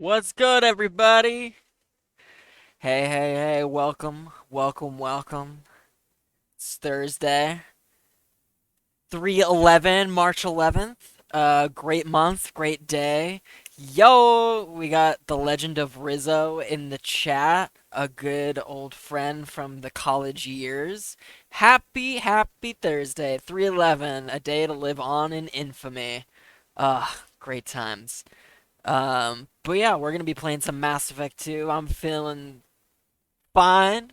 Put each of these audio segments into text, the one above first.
What's good, everybody? Hey, welcome. It's Thursday, 3/11, March 11th. Great month, great day. Yo, we got the Legend of Rizzo in the chat, a good old friend from the college years. Happy Thursday, 3/11, a day to live on in infamy. Great times. But yeah, we're gonna be playing some Mass Effect 2. I'm feeling fine.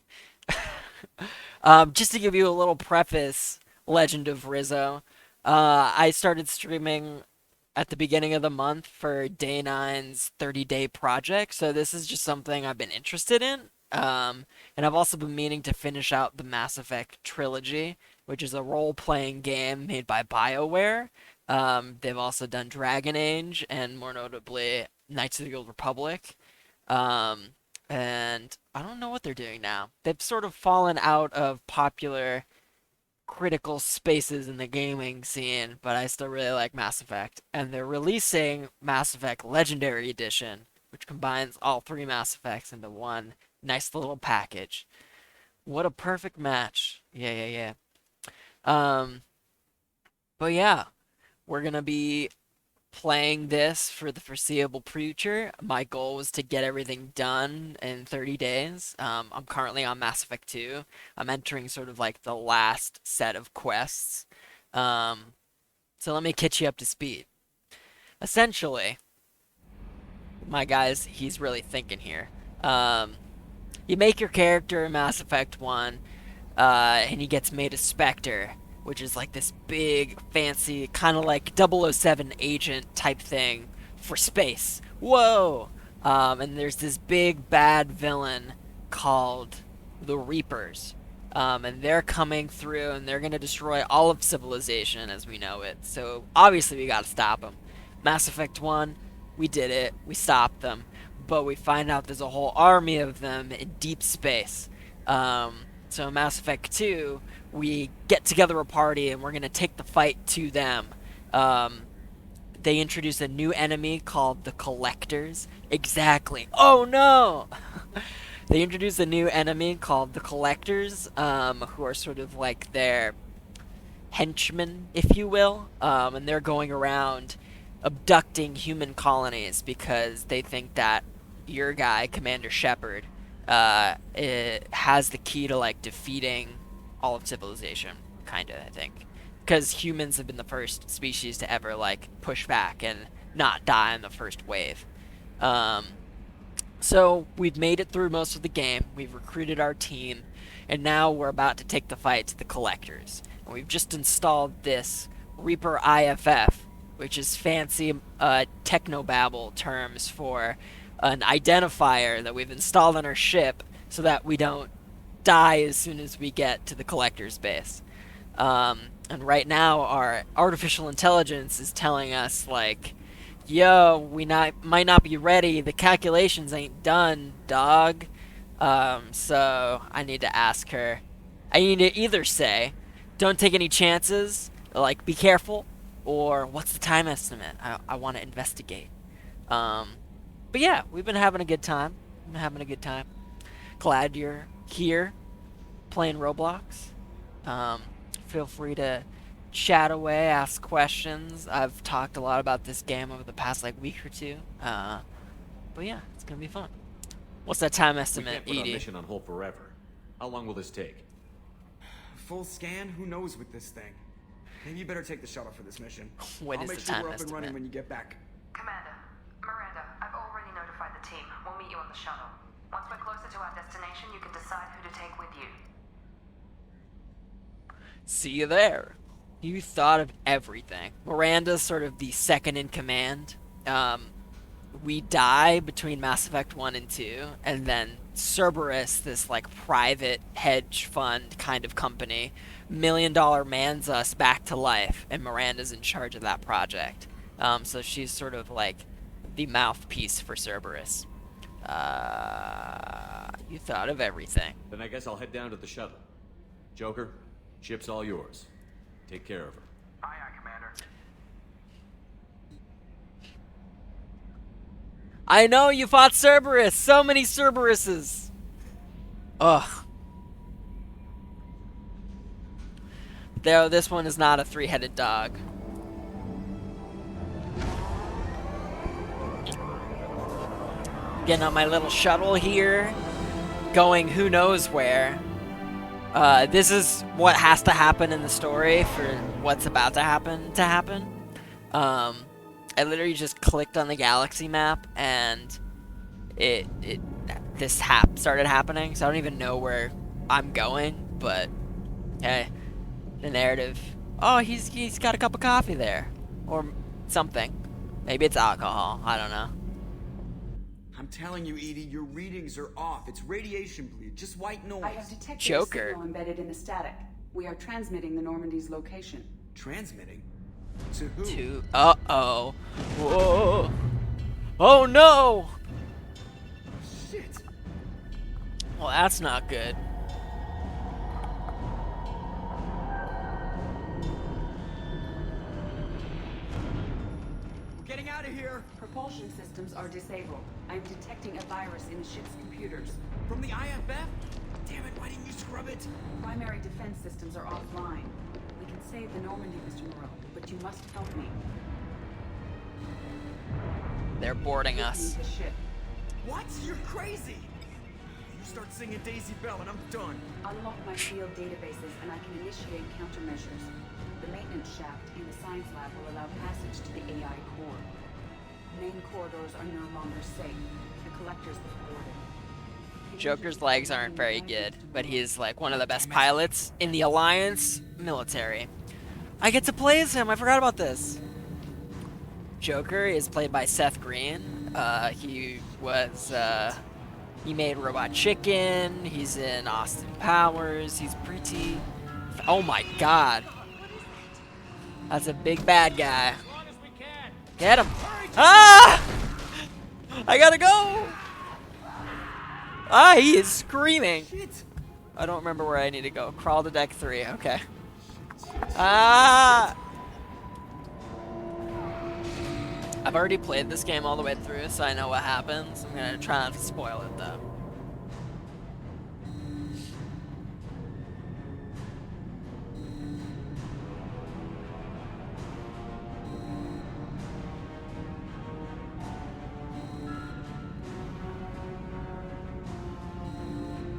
Just to give you a little preface, Legend of Rizzo. I started streaming at the beginning of the month for Day Nine's 30-day project, so this is just something I've been interested in. And I've also been meaning to finish out the Mass Effect trilogy, which is a role-playing game made by BioWare. They've also done Dragon Age and more notably Knights of the Old Republic. Um, and I don't know what they're doing now. They've sort of fallen out of popular critical spaces in the gaming scene, but I still really like Mass Effect. And they're releasing Mass Effect Legendary Edition, which combines all three Mass Effects into one nice little package. What a perfect match. Yeah. Um, but yeah, we're gonna be playing this for the foreseeable future. My goal was to get everything done in 30 days. I'm currently on Mass Effect 2. I'm entering sort of like the last set of quests. Um, so let me catch you up to speed. Essentially, my guys, he's really thinking here. Um, you make your character in Mass Effect 1, and he gets made a Spectre, which is like this big, fancy, kind of like 007 agent type thing for space. Whoa! And there's this big bad villain called the Reapers. And they're coming through and they're going to destroy all of civilization as we know it. So obviously we got to stop them. Mass Effect 1, we did it. We stopped them. But we find out there's a whole army of them in deep space. So in Mass Effect 2, we get together a party and we're going to take the fight to them. Um, they introduce a new enemy called the Collectors. Exactly. Oh no! They introduce a new enemy called the Collectors, who are sort of like their henchmen, if you will. And they're going around abducting human colonies because they think that your guy, Commander Shepard, has the key to like defeating all of civilization, kind of. I think because humans have been the first species to ever like push back and not die in the first wave. Um, so we've made it through most of the game. We've recruited our team, and now we're about to take the fight to the Collectors. And we've just installed this Reaper IFF, which is fancy technobabble terms for an identifier that we've installed on our ship so that we don't die as soon as we get to the Collector's base. And right now, our artificial intelligence is telling us, like, yo, might not be ready. The calculations ain't done, dog. So I need to ask her. I need to either say, don't take any chances, like be careful, or what's the time estimate? I want to investigate. Um, but yeah, we've been having a good time. I'm having a good time. Glad you're here playing Roblox. Um, Feel free to chat away, ask questions. I've talked a lot about this game over the past like week or two. But yeah, it's gonna be fun. What's that time We estimate, can't put our Edie? mission on hold forever. How long will this take? Full scan? Who knows with this thing? Maybe you better take the shuttle for this mission. What I'll is make the sure time we're up and running estimate? when you get back. Commander, Miranda, I've already notified the team. We'll meet you on the shuttle. Once we're closer to our destination, you can decide who to take with you. See you there. You thought of everything. Miranda's sort of the second in command. We die between Mass Effect 1 and 2, and then Cerberus, this like private hedge fund kind of company, $1 million mans us back to life, and Miranda's in charge of that project. So she's sort of like the mouthpiece for Cerberus. You thought of everything. Then I guess I'll head down to the shuttle. Joker, ship's all yours. Take care of her. Aye, aye, Commander. I know you fought Cerberus. So many Cerberuses. Ugh. Though this one is not a three-headed dog. Getting on my little shuttle here, going who knows where. This is what has to happen in the story for what's about to happen. I literally just clicked on the galaxy map and this started happening, so I don't even know where I'm going, but hey, the narrative. Oh, he's got a cup of coffee there, or something. Maybe it's alcohol. I don't know. I'm telling you, Edie, your readings are off. It's radiation bleed, just white noise. I have detected Joker. a signal embedded in the static. We are transmitting the Normandy's location. Transmitting? To who? To uh-oh. Whoa. Oh no! Shit. Well, that's not good. We're getting out of here. Propulsion systems are disabled. I am detecting a virus in the ship's computers. From the IFF? Damn it, why didn't you scrub it? Primary defense systems are offline. We can save the Normandy, Mr. Moreau, but you must help me. They're boarding Take me us. to the ship. What? You're crazy. You start singing Daisy Bell and I'm done. Unlock my field databases and I can initiate countermeasures. The maintenance shaft in the science lab will allow passage to the AI core. Main corridors are no longer safe. The collectors have boarded. Joker's legs aren't very good, but he's like one of the best pilots in the Alliance military. I get to play as him. I forgot about this. Joker is played by Seth Green. He made Robot Chicken. He's in Austin Powers. He's pretty. Oh my God. That's a big bad guy. Get him. Ah! I gotta go. Ah, he is screaming. Shit. I don't remember where I need to go. Crawl to deck 3. Okay. Ah! I've already played this game all the way through, so I know what happens. I'm gonna try not to spoil it, though.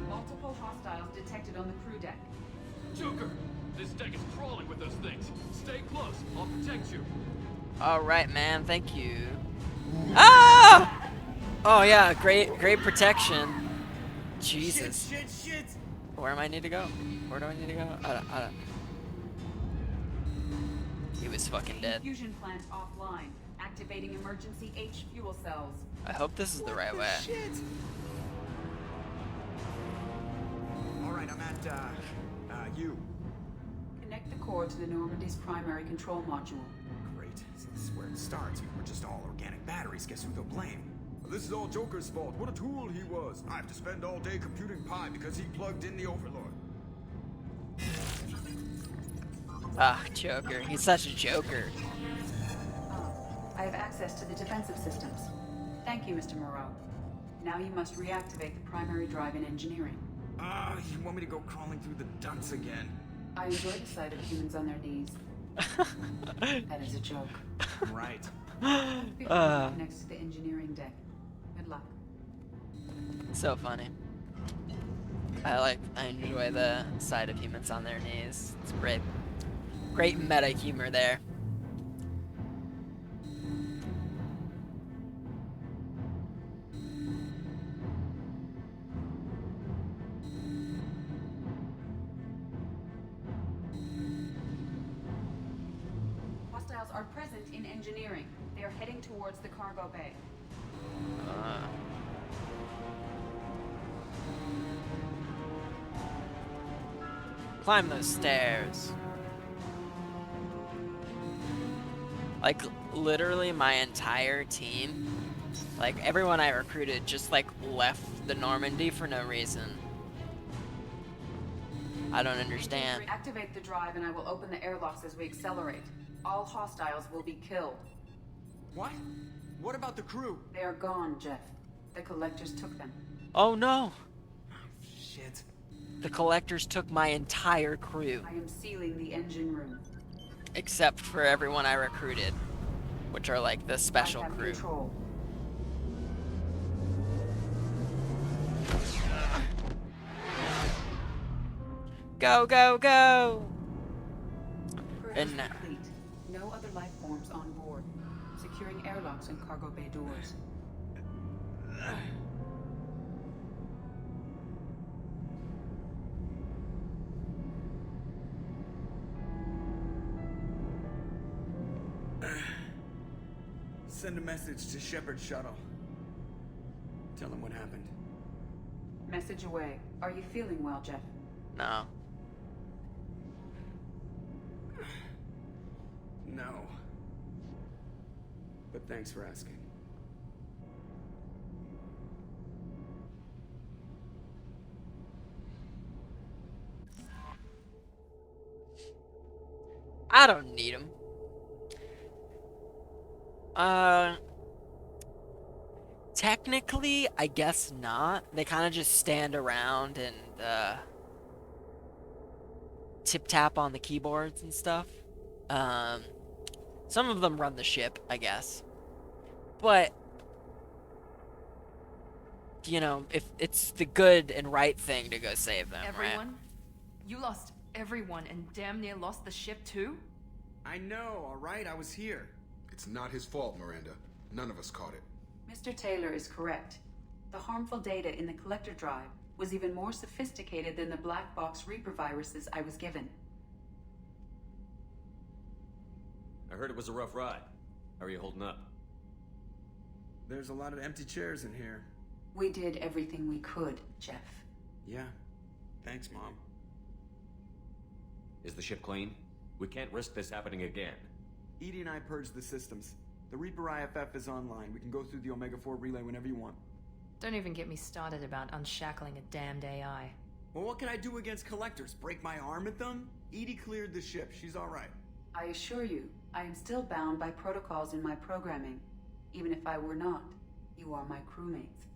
Multiple hostiles detected on the crew deck. Joker! This deck is crawling with those things. Stay close. I'll protect you. Alright, man. Thank you. Ah! Oh, yeah. Great protection. Jesus. Shit. Where am I need to go? Where do I need to go? I don't. He was fucking dead. Fusion plant offline. Activating emergency H fuel cells. I hope this is the right way. Shit. Alright, I'm at, you. Connect the core to the Normandy's primary control module. Great. So this is where it starts. We're just all organic batteries. Guess who they'll blame? This is all Joker's fault. What a tool he was. I have to spend all day computing pi because he plugged in the Overlord. Ah, Joker. He's such a joker. I have access to the defensive systems. Thank you, Mr. Moreau. Now you must reactivate the primary drive in engineering. You want me to go crawling through the ducts again? I enjoy the sight of humans on their knees. That is a joke. Right. Next to the engineering deck. Good luck. So funny. I enjoy the sight of humans on their knees. It's great meta humor there. Hostiles are present in engineering. They are heading towards the cargo bay. Climb those stairs. Like, literally my entire team, like, everyone I recruited just, like, left the Normandy for no reason. I don't understand. Activate the drive and I will open the airlocks as we accelerate. All hostiles will be killed. What? What about the crew? They are gone, Jeff. The collectors took them. Oh no! Shit. The collectors took my entire crew, I am sealing the engine room. except for everyone I recruited, which are like the special I have crew. control. Go, go, go! Crew And is now- complete. No other life forms on board. Securing airlocks and cargo bay doors. Send a message to Shepard's shuttle. Tell him what happened. Message away. Are you feeling well, Jeff? No. No. But thanks for asking. I don't need them. Technically, I guess not. They kind of just stand around and, tip-tap on the keyboards and stuff. Some of them run the ship, I guess. But, you know, if it's the good and right thing to go save them, right? Everyone? You lost everyone and damn near lost the ship too? I know, alright? I was here. It's not his fault, Miranda. None of us caught it. Mr. Taylor is correct. The harmful data in the collector drive was even more sophisticated than the black box Reaper viruses I was given. I heard it was a rough ride. How are you holding up? There's a lot of empty chairs in here. We did everything we could, Jeff. Yeah. Thanks, Mom. Is the ship clean? We can't risk this happening again. Edie and I purged the systems. The Reaper IFF is online. We can go through the Omega-4 relay whenever you want. Don't even get me started about unshackling a damned AI. Well, what can I do against collectors? Break my arm at them? Edie cleared the ship. She's alright. I assure you, I am still bound by protocols in my programming. Even if I were not, you are my crewmates.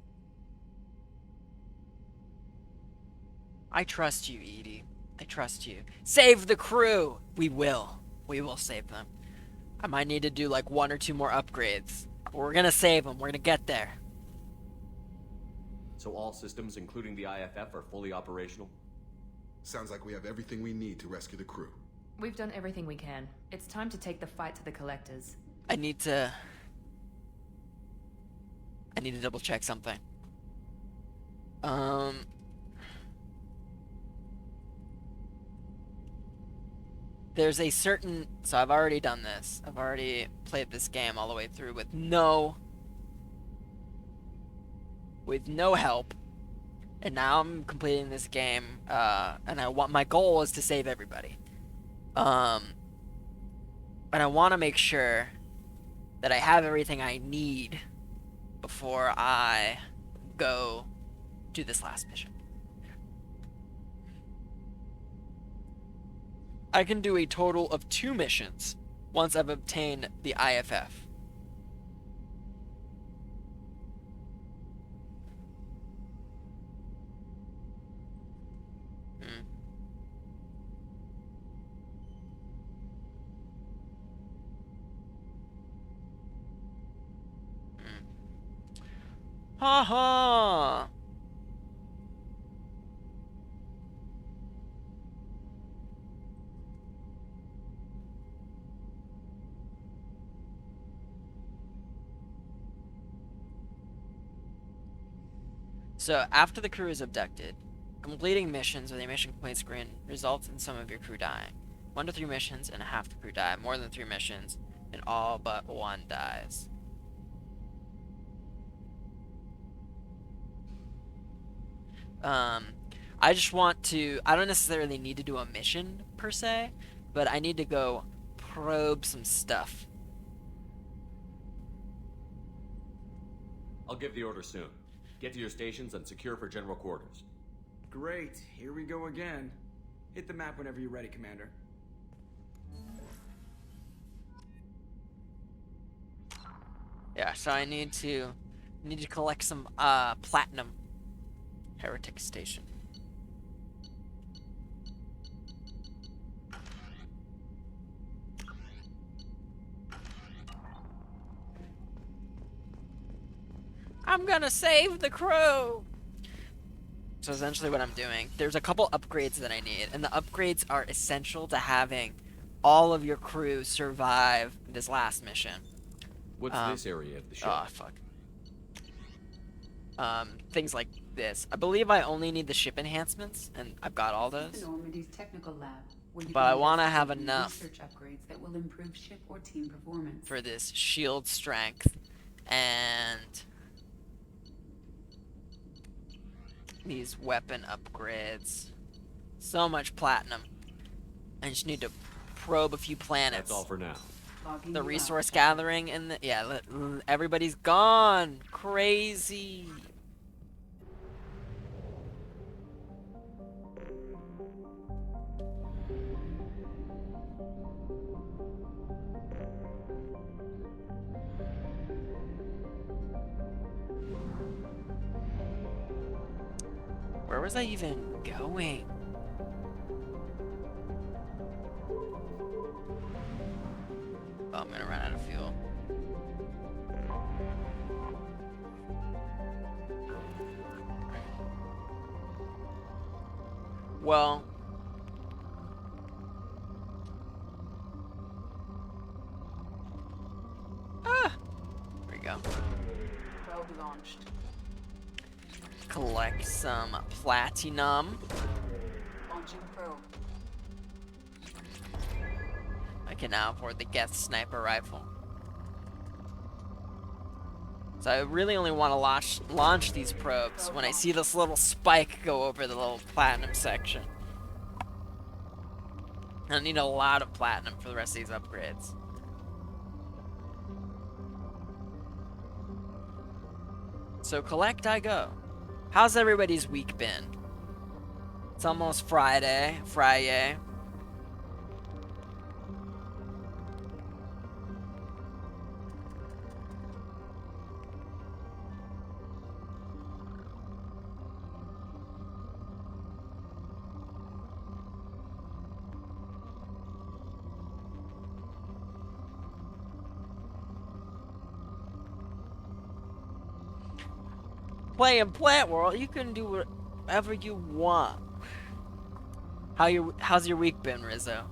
I trust you, Edie. I trust you. Save the crew! We will. We will save them. I might need to do like 1 or 2 more upgrades. But we're gonna save them. We're gonna get there. So all systems, including the IFF, are fully operational? Sounds like we have everything we need to rescue the crew. We've done everything we can. It's time to take the fight to the collectors. I need to double check something. There's a certain... So I've already done this. I've already played this game all the way through with no help. And now I'm completing this game, and my goal is to save everybody. And I want to make sure that I have everything I need before I go do this last mission. I can do a total of 2 missions once I've obtained the IFF. Ha ha! So, after the crew is abducted, completing missions with a mission complete screen results in some of your crew dying. 1 to 3 missions and half the crew die. More than 3 missions and all but 1 dies. I just want to... I don't necessarily need to do a mission, per se, but I need to go probe some stuff. I'll give the order soon. Get to your stations and secure for general quarters. Great. Here we go again. Hit the map whenever you're ready, Commander. Yeah, so I need to collect some platinum. Heretic Station. I'm gonna save the crew! So essentially what I'm doing, there's a couple upgrades that I need, and the upgrades are essential to having all of your crew survive this last mission. What's this area of the ship? Oh, fuck. Things like this. I believe I only need the ship enhancements, and I've got all The those. Normandy's technical lab, where you But can I want to have investigate new enough research upgrades that will improve ship or team performance. for this shield strength and these weapon upgrades. So much platinum. I just need to probe a few planets. That's all for now. Logging The you out, resource Shep. gathering and the everybody's gone. Crazy. Where was I even going? Oh, I'm gonna run out of fuel. Well, there we go. Probe launched. Collect some platinum. Launching probe. I can now afford the Geth sniper rifle. So I really only want to launch these probes when I see this little spike go over the little platinum section. I need a lot of platinum for the rest of these upgrades. So collect I go. How's everybody's week been? It's almost Friday. Play in Plant World, you can do whatever you want. How's your week been, Rizzo?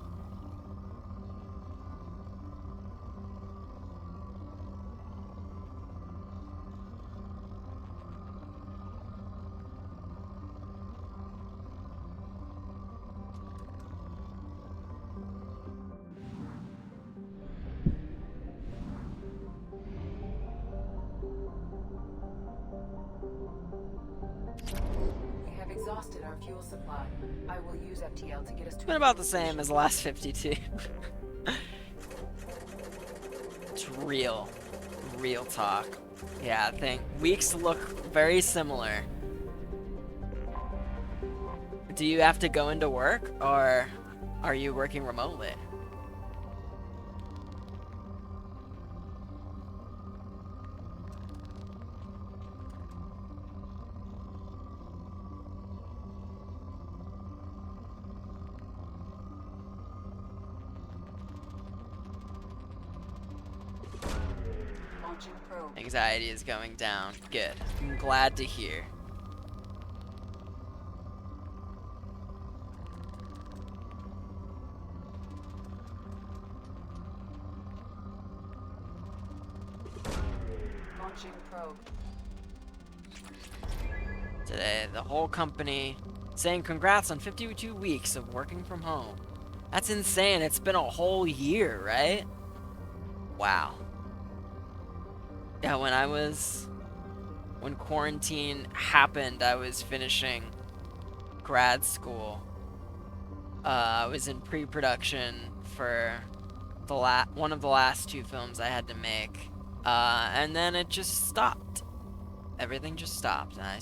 We have exhausted our fuel supply. I will use FTL to get us to. It's been about the same as the last 52. It's real talk. Yeah, I think weeks look very similar. Do you have to go into work, or are you working remotely? Launching probe. Anxiety is going down. Good. I'm glad to hear. Launching probe. Today, the whole company saying congrats on 52 weeks of working from home. That's insane. It's been a whole year, right? Wow. Yeah, when quarantine happened, I was finishing grad school. I was in pre-production for one of the last two films I had to make. And then it just stopped. Everything just stopped, and I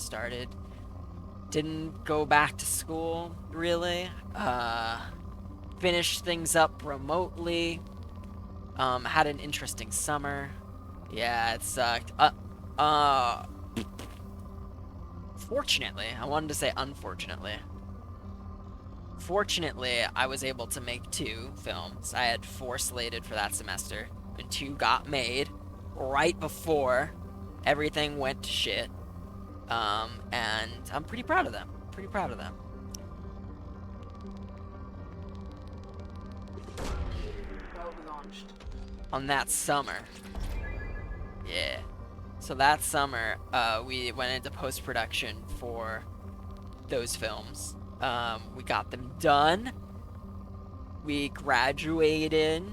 didn't go back to school, really. Finished things up remotely. Had an interesting summer. Yeah, it sucked. Fortunately, I wanted to say unfortunately. Fortunately, I was able to make 2 films. I had 4 slated for that semester, and 2 got made right before everything went to shit. And I'm pretty proud of them. Pretty proud of them. Probe launched. On that summer. Yeah. So that summer, we went into post-production for those films. We got them done. We graduated.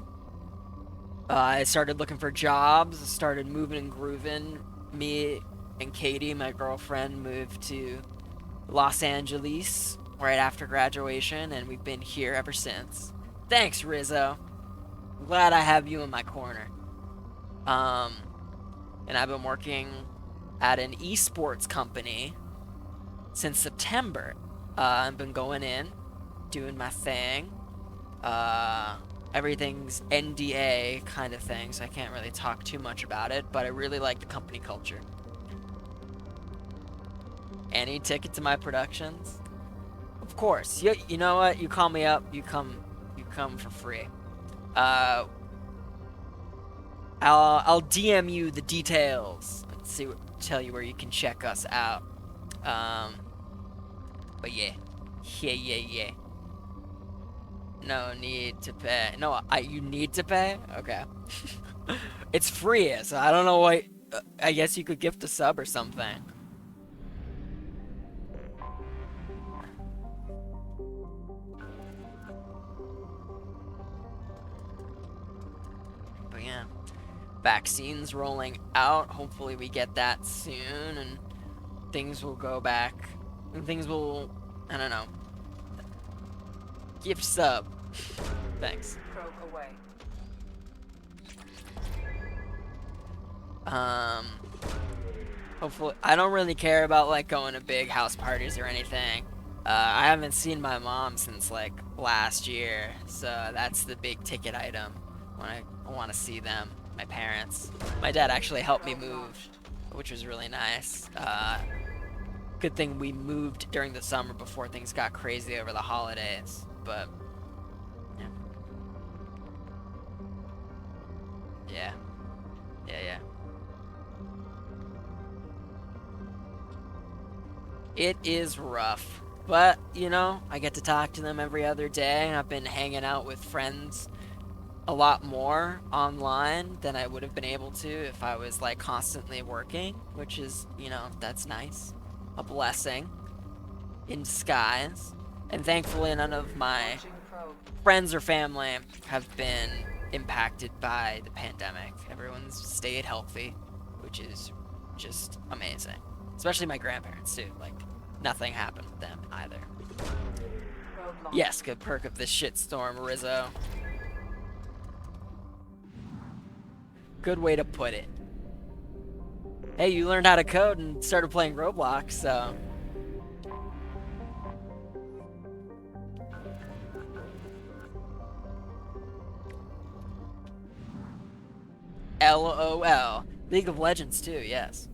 I started looking for jobs. Started moving and grooving. Me and Katie, my girlfriend, moved to Los Angeles right after graduation, and we've been here ever since. Thanks, Rizzo. I'm glad I have you in my corner. And I've been working at an esports company since September. I've been going in, doing my thing. Everything's NDA kind of thing, so I can't really talk too much about it, but I really like the company culture. Any ticket to my productions? Of course. You know what? You call me up, you come for free. I'll DM you the details and tell you where you can check us out. But yeah. Yeah. No need to pay. No, you need to pay? Okay. It's free, so I don't know what. I guess you could gift a sub or something. But yeah. Vaccines rolling out. Hopefully we get that soon and things will go back. And things will. I don't know. Gift sub. Thanks. Probe away. Hopefully, I don't really care about like going to big house parties or anything. I haven't seen my mom since like last year, so that's the big ticket item when I want to see them. My parents. My dad actually helped me move, which was really nice. Good thing we moved during the summer before things got crazy over the holidays, but yeah. Yeah. It is rough, but you know, I get to talk to them every other day. I've been hanging out with friends a lot more online than I would have been able to if I was like constantly working, which is, you know, that's nice. A blessing in disguise. And thankfully none of my friends or family have been impacted by the pandemic. Everyone's stayed healthy, which is just amazing. Especially my grandparents too. Like nothing happened with them either. Yes, good perk of this shitstorm, Rizzo. Good way to put it. Hey, you learned how to code and started playing Roblox, so. LOL. League of Legends too, yes.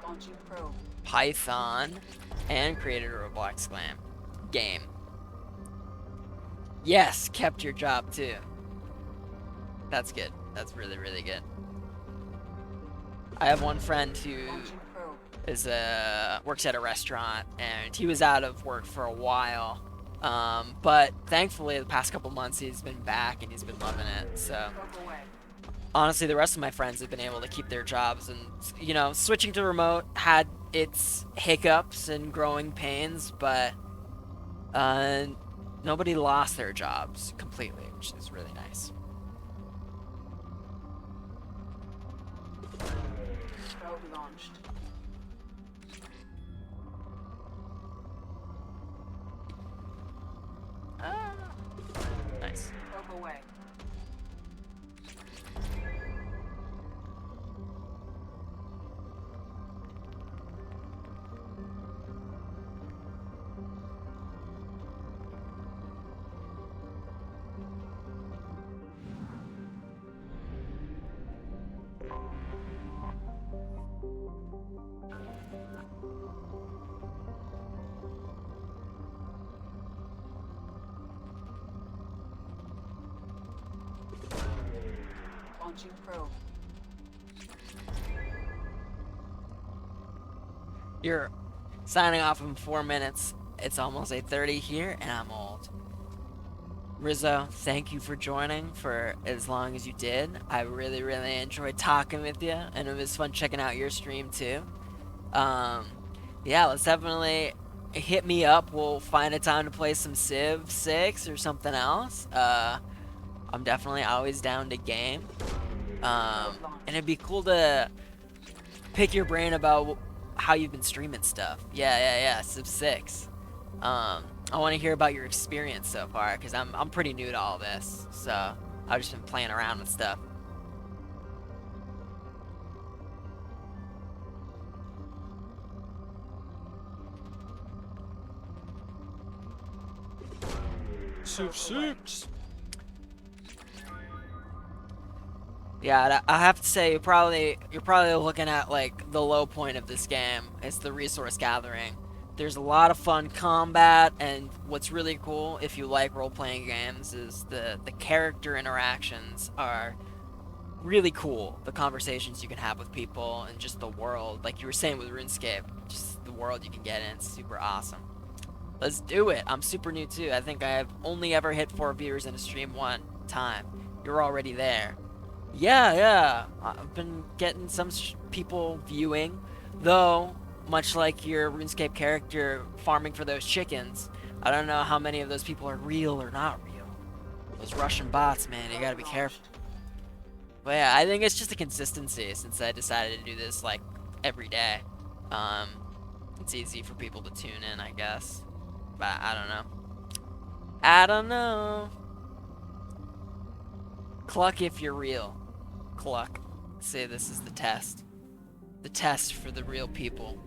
Launching probe. Python and created a Roblox game. Yes, kept your job too. That's good. That's really, really good. I have one friend who is works at a restaurant, and he was out of work for a while. But thankfully, the past couple months, he's been back and he's been loving it. So, honestly, the rest of my friends have been able to keep their jobs, and you know, switching to remote had its hiccups and growing pains, but nobody lost their jobs completely, which is really nice. Probe launched. Nice. Probe away. Launching probe. You're signing off in 4 minutes. It's almost 8:30 here, and I'm old. Rizzo, thank you for joining for as long as you did. I really, really enjoyed talking with you, and it was fun checking out your stream too. Yeah, let's definitely hit me up. We'll find a time to play some Civ 6 or something else. I'm definitely always down to game. And it'd be cool to pick your brain about how you've been streaming stuff. Yeah, Civ 6. I want to hear about your experience so far, because I'm pretty new to all this, so I've just been playing around with stuff. Civ 6. Yeah, I have to say you're probably looking at like the low point of this game. It's the resource gathering. There's a lot of fun combat, and what's really cool if you like role-playing games is the character interactions are really cool. The conversations you can have with people and just the world, like you were saying with RuneScape, just the world you can get in. It's super awesome. Let's do it. I'm super new too. I think I've only ever hit 4 viewers in a stream one time. You're already there. Yeah. I've been getting some people viewing, though, much like your RuneScape character farming for those chickens, I don't know how many of those people are real or not real. Those Russian bots, man, you gotta be careful. But yeah, I think it's just a consistency since I decided to do this, like, every day. It's easy for people to tune in, I guess. But I don't know. Cluck if you're real. Cluck. Say this is the test. The test for the real people.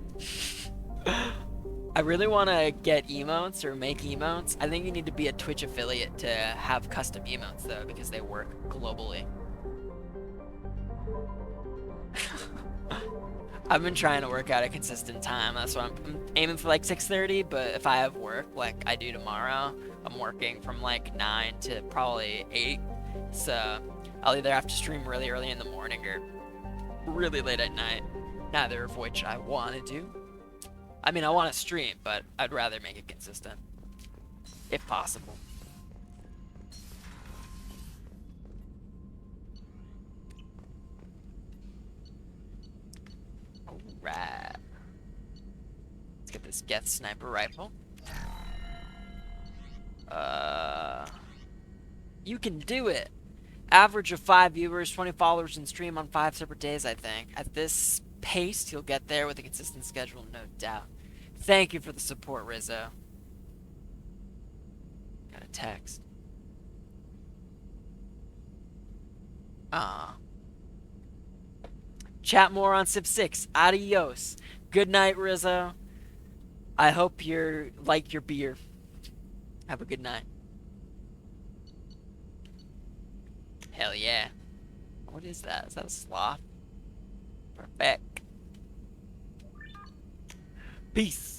I really want to get emotes or make emotes. I think you need to be a Twitch affiliate to have custom emotes, though, because they work globally. I've been trying to work out a consistent time. That's why I'm aiming for like 6:30, but if I have work like I do tomorrow, I'm working from like 9 to probably 8. So I'll either have to stream really early in the morning or really late at night. Neither of which I want to do. I mean, I want to stream, but I'd rather make it consistent, if possible. Alright. Let's get this Geth sniper rifle. You can do it! Average of 5 viewers, 20 followers in stream on 5 separate days, I think. At this pace, you'll get there with a consistent schedule, no doubt. Thank you for the support, Rizzo. Got a text. Chat more on Civ 6. Adios. Good night, Rizzo. I hope you like your beer. Have a good night. Hell yeah. What is that? Is that a sloth? Perfect. Peace.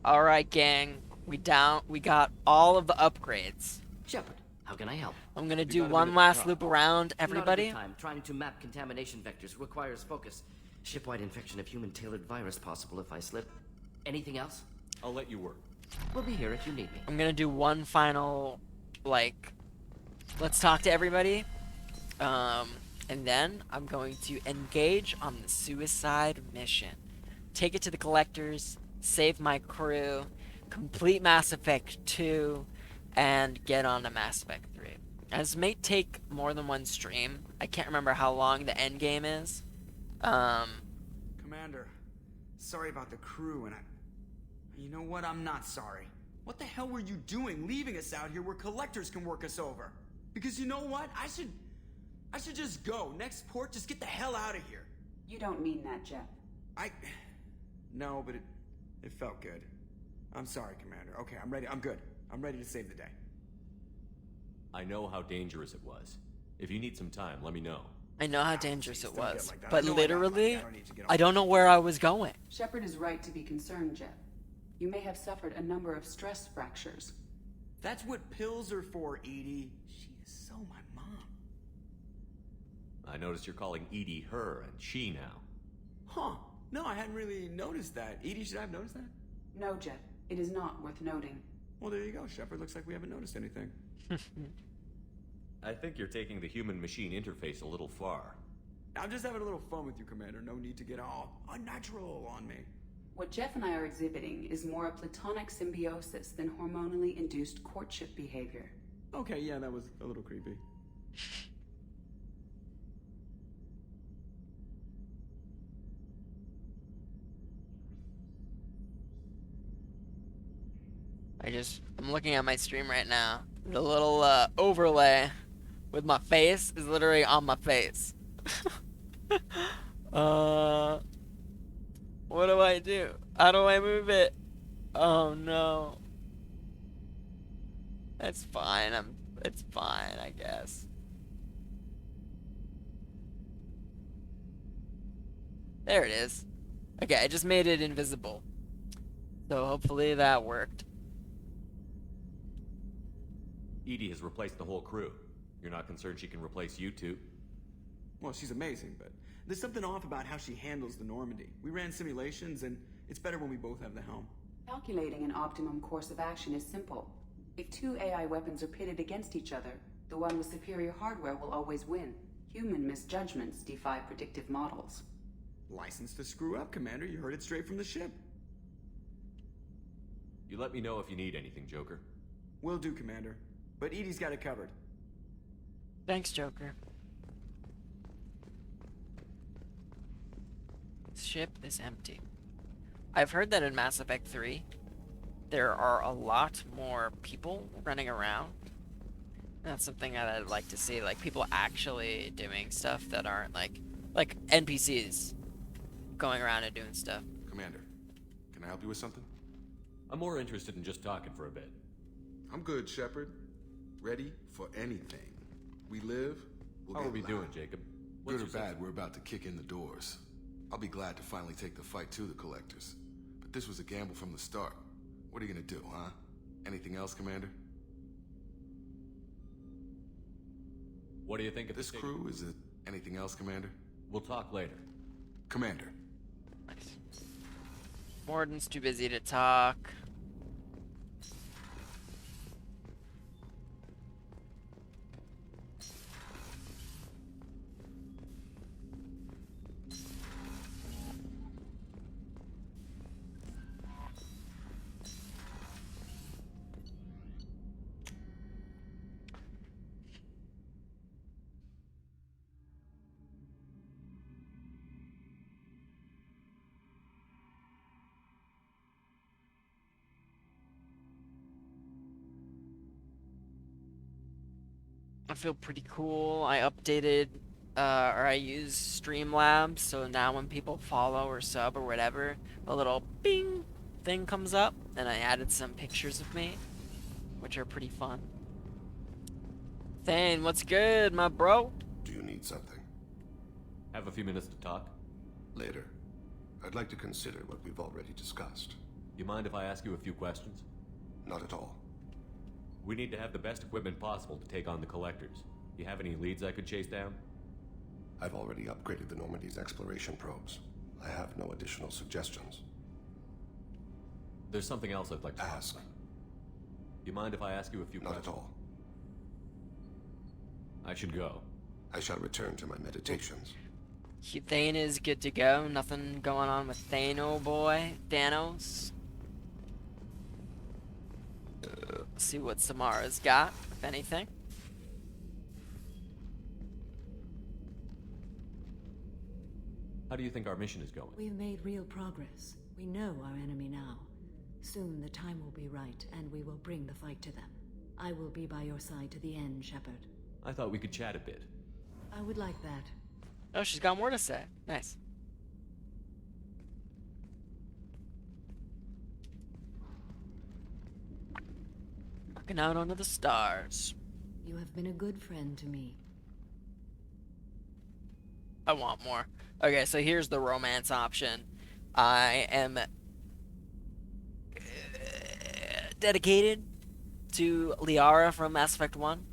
Alright, gang. We got all of the upgrades. Shepard, how can I help? I'm gonna do one last loop around everybody. Not at a time. Trying to map contamination vectors requires focus. Shipwide infection of human-tailored virus possible if I slip. Anything else? I'll let you work. We'll be here if you need me. I'm gonna do one final, like, let's talk to everybody. And then I'm going to engage on the suicide mission. Take it to the collectors, save my crew, complete Mass Effect 2, and get on to Mass Effect 3. This may take more than one stream. I can't remember how long the end game is. Commander, sorry about the crew, and you know what? I'm not sorry. What the hell were you doing leaving us out here where collectors can work us over? Because you know what? I should just go. Next port, just get the hell out of here. You don't mean that, Jeff. No, but it felt good. I'm sorry, Commander. Okay, I'm ready. I'm good. I'm ready to save the day. I know how dangerous it was. If you need some time, let me know. I know how dangerous it Don't get was, like that. I but know I got literally, like that. I don't need to get I on don't know where I was going. Shepard is right to be concerned, Jeff. You may have suffered a number of stress fractures. That's what pills are for, Edie. She is so my mom. I noticed you're calling Edie her and she now. Huh. No, I hadn't really noticed that. Edie, should I have noticed that? No, Jeff. It is not worth noting. Well, there you go, Shepard. Looks like we haven't noticed anything. I think you're taking the human-machine interface a little far. I'm just having a little fun with you, Commander. No need to get all unnatural on me. What Jeff and I are exhibiting is more a platonic symbiosis than hormonally induced courtship behavior. Okay, yeah, that was a little creepy. I'm looking at my stream right now. The little overlay with my face is literally on my face. What do I do? How do I move it? Oh no. It's fine. It's fine, I guess. There it is. Okay, I just made it invisible. So hopefully that worked. Edie has replaced the whole crew. You're not concerned she can replace you too? Well, she's amazing, but there's something off about how she handles the Normandy. We ran simulations, and it's better when we both have the helm. Calculating an optimum course of action is simple. If two AI weapons are pitted against each other, the one with superior hardware will always win. Human misjudgments defy predictive models. License to screw up, Commander. You heard it straight from the ship. You let me know if you need anything, Joker. Will do, Commander. But Edie's got it covered. Thanks, Joker. Ship is empty. I've heard that in Mass Effect 3, there are a lot more people running around. That's something that I'd like to see, like people actually doing stuff that aren't like NPCs going around and doing stuff. Commander, can I help you with something? I'm more interested in just talking for a bit. I'm good, Shepard. Ready for anything. We live, we'll How get are we loud. doing, Jacob? What's Good or your bad, sense? we're about to kick in the doors. I'll be glad to finally take the fight to the collectors. But this was a gamble from the start. What are you gonna do, huh? Anything else, Commander? What do you think of This the crew, is it anything else, Commander? We'll talk later. Commander. Nice. Morden's too busy to talk. I feel pretty cool. I updated, or I use Streamlabs, so now when people follow or sub or whatever, a little bing thing comes up, and I added some pictures of me, which are pretty fun. Thane, what's good, my bro? Do you need something? Have a few minutes to talk? Later. I'd like to consider what we've already discussed. You mind if I ask you a few questions? Not at all. We need to have the best equipment possible to take on the collectors. You have any leads I could chase down? I've already upgraded the Normandy's exploration probes. I have no additional suggestions. There's something else I'd like to Ask. ask. You mind if I ask you a few Not questions? at all. I should go. I shall return to my meditations. Thane is good to go. Nothing going on with Thano boy. Thanos. See what Samara's got, if anything. How do you think our mission is going? We've made real progress. We know our enemy now. Soon the time will be right, and we will bring the fight to them. I will be by your side to the end, Shepard. I thought we could chat a bit. I would like that. Oh, she's got more to say. Nice. Looking out onto the stars. You have been a good friend to me. I want more. Okay, so here's the romance option. I am dedicated to Liara from Mass Effect 1.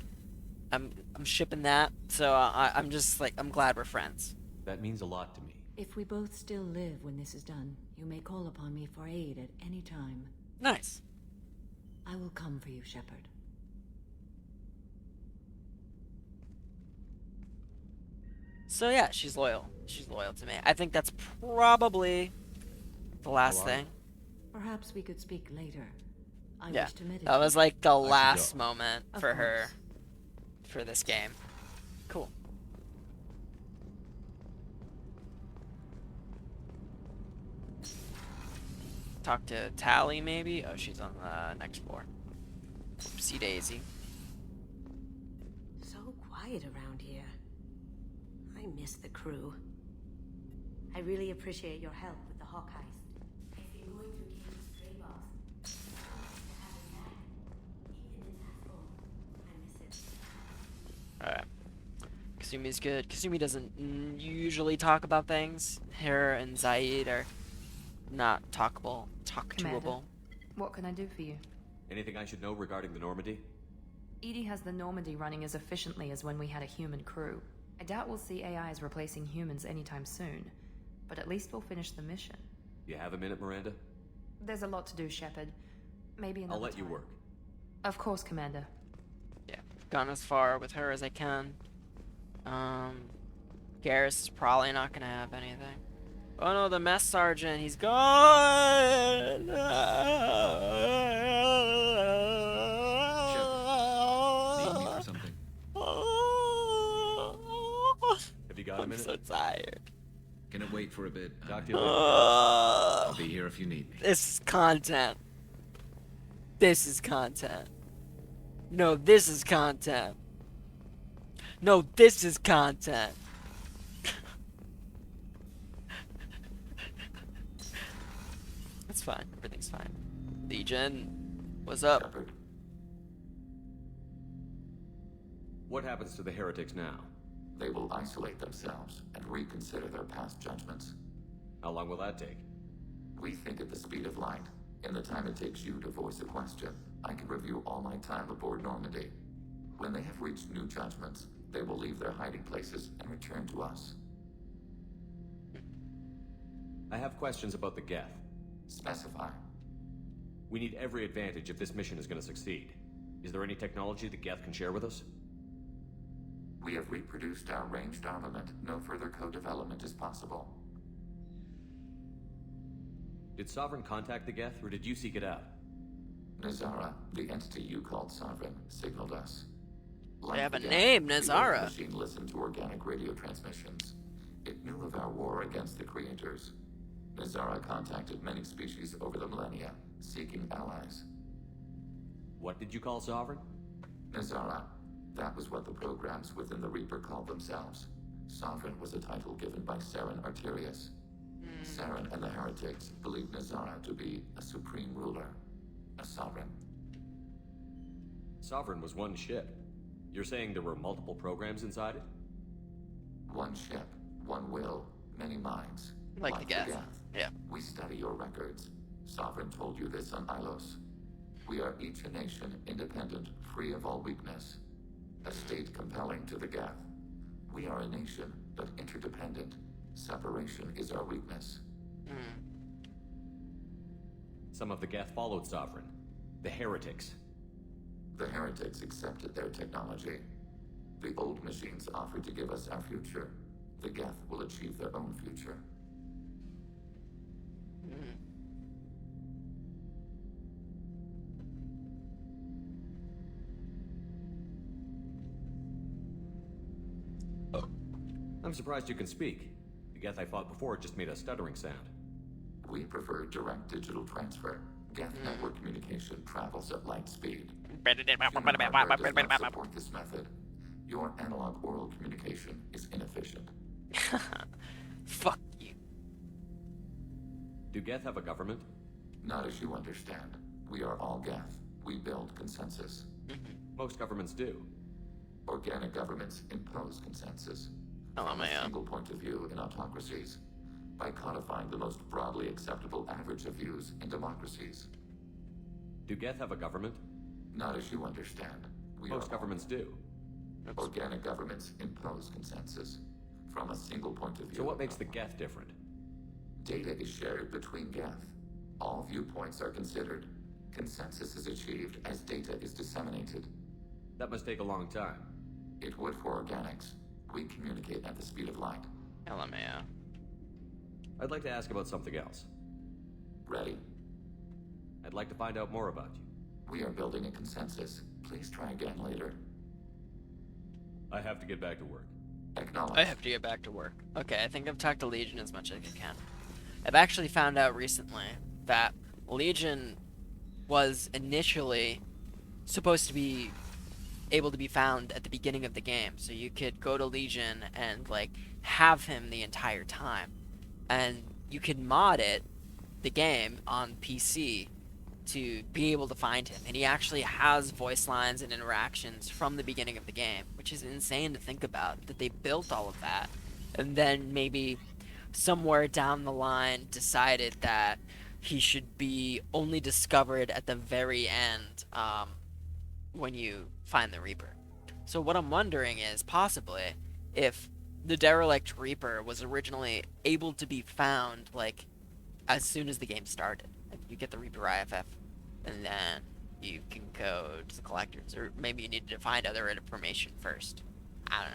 I'm shipping that, so I'm just like, I'm glad we're friends. That means a lot to me. If we both still live when this is done, you may call upon me for aid at any time. Nice. I will come for you, Shepard. So yeah, she's loyal. She's loyal to me. I think that's probably the last thing. Perhaps we could speak later. I Yeah, wish to meditate. that was like the should last go. moment Of for her course. for this game. Cool. Talk to Tally maybe? Oh, she's on the next floor. Oopsie daisy. So quiet around here. I miss the crew. I really appreciate your help with the Hawk heist. I've been going through Kane's stray box. To have a snack, even in that hole. I miss it. Alright. Kasumi's good. Kasumi doesn't usually talk about things. Her and Zaid are not talkable. Talk-toable. What can I do for you? Anything I should know regarding the Normandy? EDI has the Normandy running as efficiently as when we had a human crew. I doubt we'll see AIs replacing humans anytime soon, but at least we'll finish the mission. You have a minute, Miranda? There's a lot to do, Shepard. Maybe another I'll let you time. work. Of course, Commander. Yeah. Gone as far with her as I can. Garrus is probably not gonna have anything. Oh no, the mess sergeant, he's gone! Need me for something? Have you got a I'm minute? so tired. Can it wait for a bit? Talk to you later. I'll be here if you need me. This is content. This is content. No, this is content. No, this is content. It's fine. Everything's fine. Legion, what's up? Shepard, What happens to the heretics now? They will isolate themselves and reconsider their past judgments. How long will that take? We think at the speed of light. In the time it takes you to voice a question, I can review all my time aboard Normandy. When they have reached new judgments, they will leave their hiding places and return to us. I have questions about the Geth. Specify. We need every advantage if this mission is going to succeed. Is there any technology the Geth can share with us? We have reproduced our ranged armament. No further co-development is possible. Did Sovereign contact the Geth, or did you seek it out? Nazara, the entity you called Sovereign, signaled us. They have a the Geth, name, the Nazara. Earth machine listened to organic radio transmissions. It knew of our war against the creators. Nazara contacted many species over the millennia, seeking allies. What did you call Sovereign? Nazara. That was what the programs within the Reaper called themselves. Sovereign was a title given by Saren Arterius. Saren and the heretics believed Nazara to be a supreme ruler, a sovereign. Sovereign was one ship. You're saying there were multiple programs inside it? One ship, one will, many minds. Like the Geth. Yeah. We study your records. Sovereign told you this on Ilos. We are each a nation, independent, free of all weakness. A state compelling to the Geth. We are a nation, but interdependent. Separation is our weakness. Some of the Geth followed Sovereign. The heretics. The heretics accepted their technology. The old machines offered to give us our future. The Geth will achieve their own future. I'm surprised you can speak. The Geth I fought before just made a stuttering sound. We prefer direct digital transfer. Geth network communication travels at light speed. Human hardware does not support this method. Your analog oral communication is inefficient. Fuck you. Do Geth have a government? Not as you understand. We are all Geth. We build consensus. Most governments do. Organic governments impose consensus. Oh, From a man. single point of view in autocracies, by codifying the most broadly acceptable average of views in democracies. Do Geth have a government? Not as you understand. Most governments do. Organic governments impose consensus. From a single point of view. So what makes the Geth different? Data is shared between Geth. All viewpoints are considered. Consensus is achieved as data is disseminated. That must take a long time. It would for organics. We communicate at the speed of light. LMAO. I'd like to ask about something else. Ready? I'd like to find out more about you. We are building a consensus. Please try again later. I have to get back to work. Acknowledge. I have to get back to work. Okay, I think I've talked to Legion as much as I can. I've actually found out recently that Legion was initially supposed to be able to be found at the beginning of the game. So you could go to Legion and, like, have him the entire time. And you could mod it, the game, on PC to be able to find him. And he actually has voice lines and interactions from the beginning of the game, which is insane to think about, that they built all of that. And then maybe somewhere down the line decided that he should be only discovered at the very end, when you find the Reaper. So what I'm wondering is, possibly, if the derelict Reaper was originally able to be found, like, as soon as the game started. Like, you get the Reaper IFF, and then you can go to the collectors, or maybe you needed to find other information first. I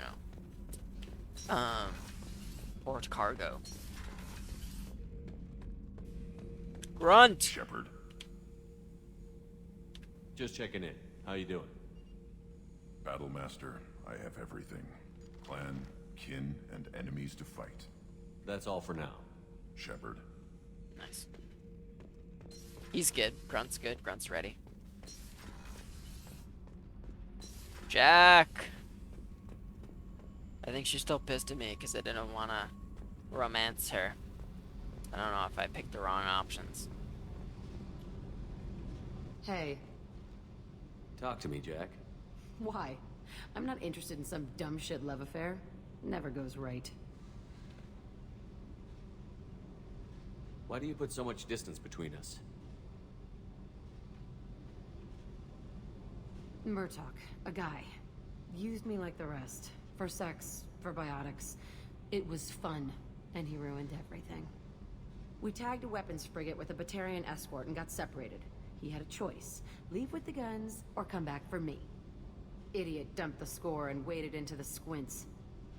don't know. Or to cargo. Grunt! Shepard. Just checking in. How you doing? Battlemaster, I have everything. Clan, kin, and enemies to fight. That's all for now. Shepard. Nice. He's good. Grunt's good. Grunt's ready. Jack! I think she's still pissed at me because I didn't want to romance her. I don't know if I picked the wrong options. Hey. Talk to me, Jack. Why? I'm not interested in some dumb shit love affair. Never goes right. Why do you put so much distance between us? Murtaugh, a guy, used me like the rest. For sex, for biotics. It was fun, and he ruined everything. We tagged a weapons frigate with a Batarian escort and got separated. He had a choice. Leave with the guns, or come back for me. Idiot dumped the score and waded into the squints.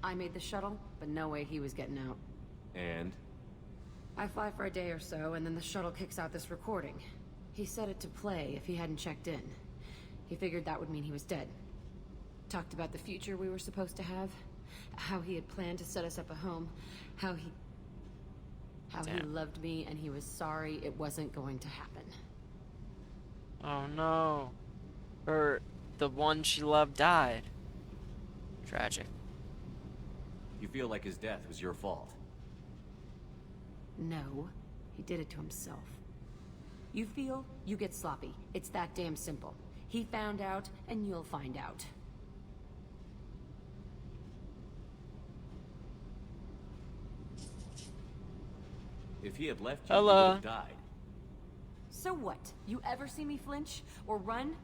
I made the shuttle, but no way he was getting out. And? I fly for a day or so, and then the shuttle kicks out this recording. He set it to play if he hadn't checked in. He figured that would mean he was dead. Talked about the future we were supposed to have. How he had planned to set us up a home. How he loved me and he was sorry it wasn't going to happen. Oh no. The one she loved died. Tragic. You feel like his death was your fault? No, he did it to himself. You feel, you get sloppy. It's that damn simple. He found out, and you'll find out. If he had left you, you would have died. So what? You ever see me flinch? Or run?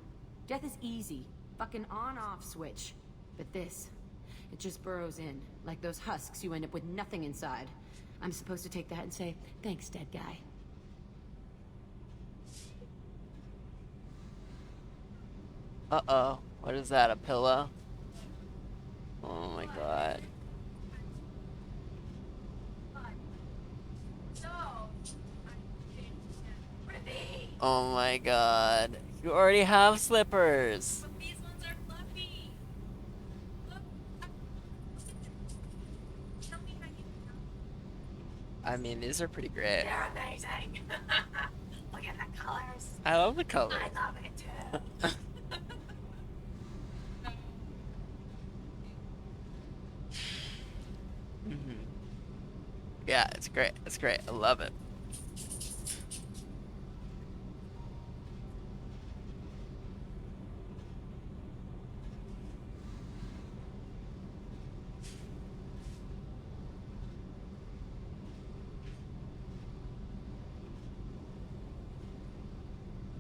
Death is easy. Fucking on-off switch. But this, it just burrows in. Like those husks, you end up with nothing inside. I'm supposed to take that and say, thanks, dead guy. Uh-oh. What is that, a pillow? Oh my god. Oh my god. You already have slippers. These ones are fluffy. Look. Tell me how you I mean, these are pretty great. They're amazing. Look at the colors. I love the colors. I love it too. Yeah, it's great. It's great. I love it.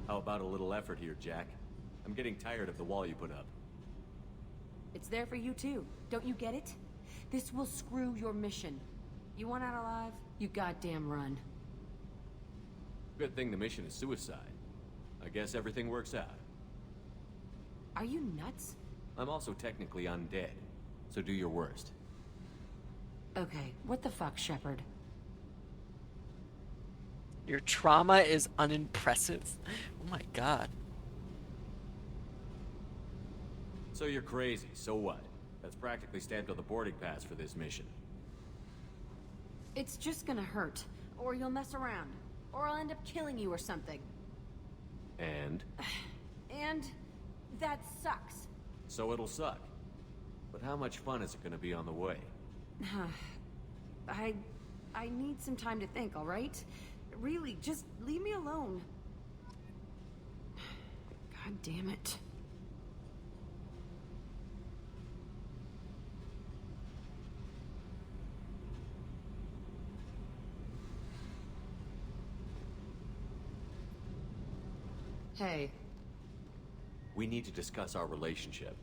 How about a little effort here, Jack? I'm getting tired of the wall you put up. It's there for you too. Don't you get it? This will screw your mission. You want out alive? You goddamn run. Good thing the mission is suicide. I guess everything works out. Are you nuts? I'm also technically undead, so do your worst. Okay, what the fuck, Shepard? Your trauma is unimpressive. Oh my god. So you're crazy, so what? That's practically stamped on the boarding pass for this mission. It's just gonna hurt. Or you'll mess around. Or I'll end up killing you or something. And? And that sucks. So it'll suck. But how much fun is it gonna be on the way? I need some time to think, all right? Really, just leave me alone. God damn it. Hey. We need to discuss our relationship.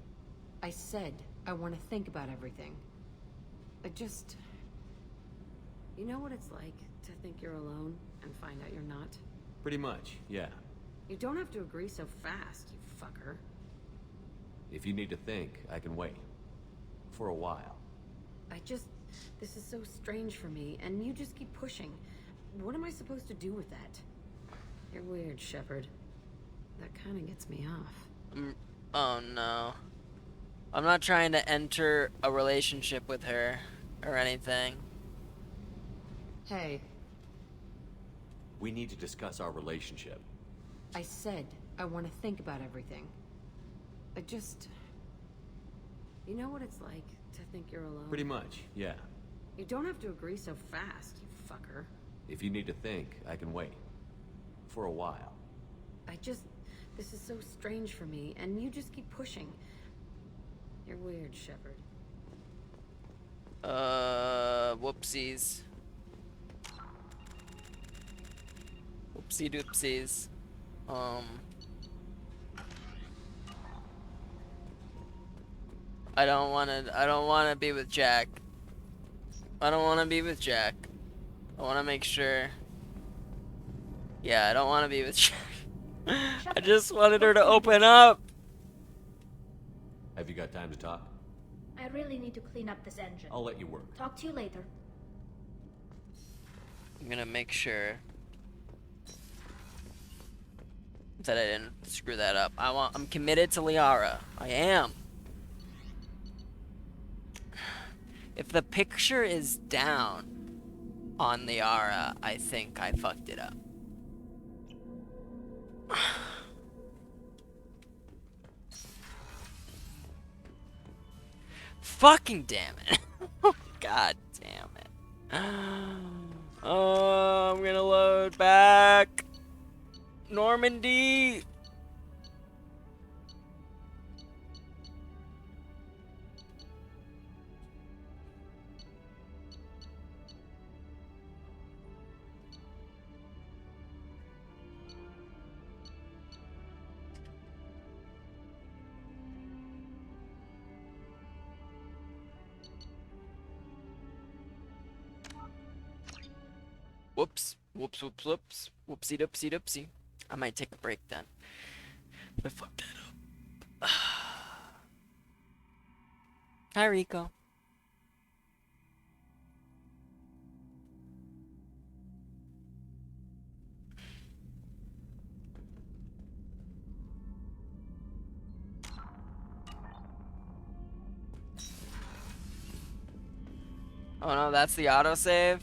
I said I want to think about everything. I just... You know what it's like to think you're alone and find out you're not? Pretty much, yeah. You don't have to agree so fast, you fucker. If you need to think, I can wait. For a while. This is so strange for me, and you just keep pushing. What am I supposed to do with that? You're weird, Shepard. That kind of gets me off. Oh no. I'm not trying to enter a relationship with her or anything. Hey. We need to discuss our relationship. I said I want to think about everything. I just... You know what it's like to think you're alone? Pretty much, yeah. You don't have to agree so fast, you fucker. If you need to think, I can wait. For a while. This is so strange for me, and you just keep pushing. You're weird, Shepard. Whoopsies. Whoopsie doopsies. I don't wanna be with Jack. I don't wanna be with Jack. I wanna make sure. Yeah, I don't wanna be with Jack. I just wanted her to open up. Have you got time to talk? I really need to clean up this engine. I'll let you work. Talk to you later. I'm gonna make sure that I didn't screw that up. I'm committed to Liara. I am. If the picture is down on Liara, I think I fucked it up. Fucking damn it. God damn it. Oh, I'm gonna load back. Normandy. Whoops. Whoops, whoops, whoops. Whoopsie doopsie doopsie. I might take a break then. I fucked that up. Hi, Rico. Oh no, that's the autosave.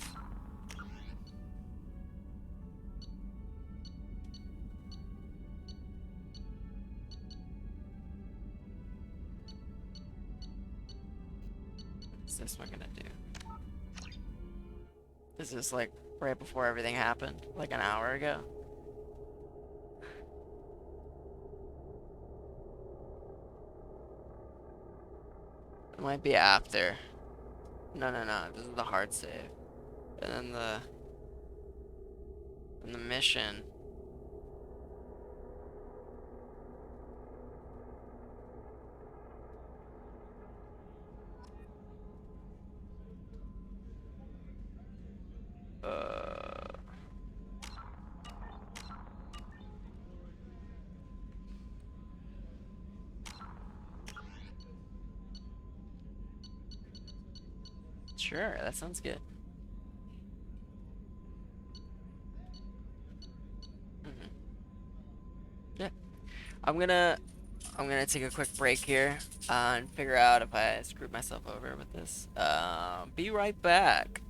What's this one gonna do? Is this like right before everything happened? Like an hour ago? It might be after. No, no, no. This is the hard save. And then the mission. Sure, that sounds good. Yeah. I'm gonna take a quick break here and figure out if I screwed myself over with this. Be right back.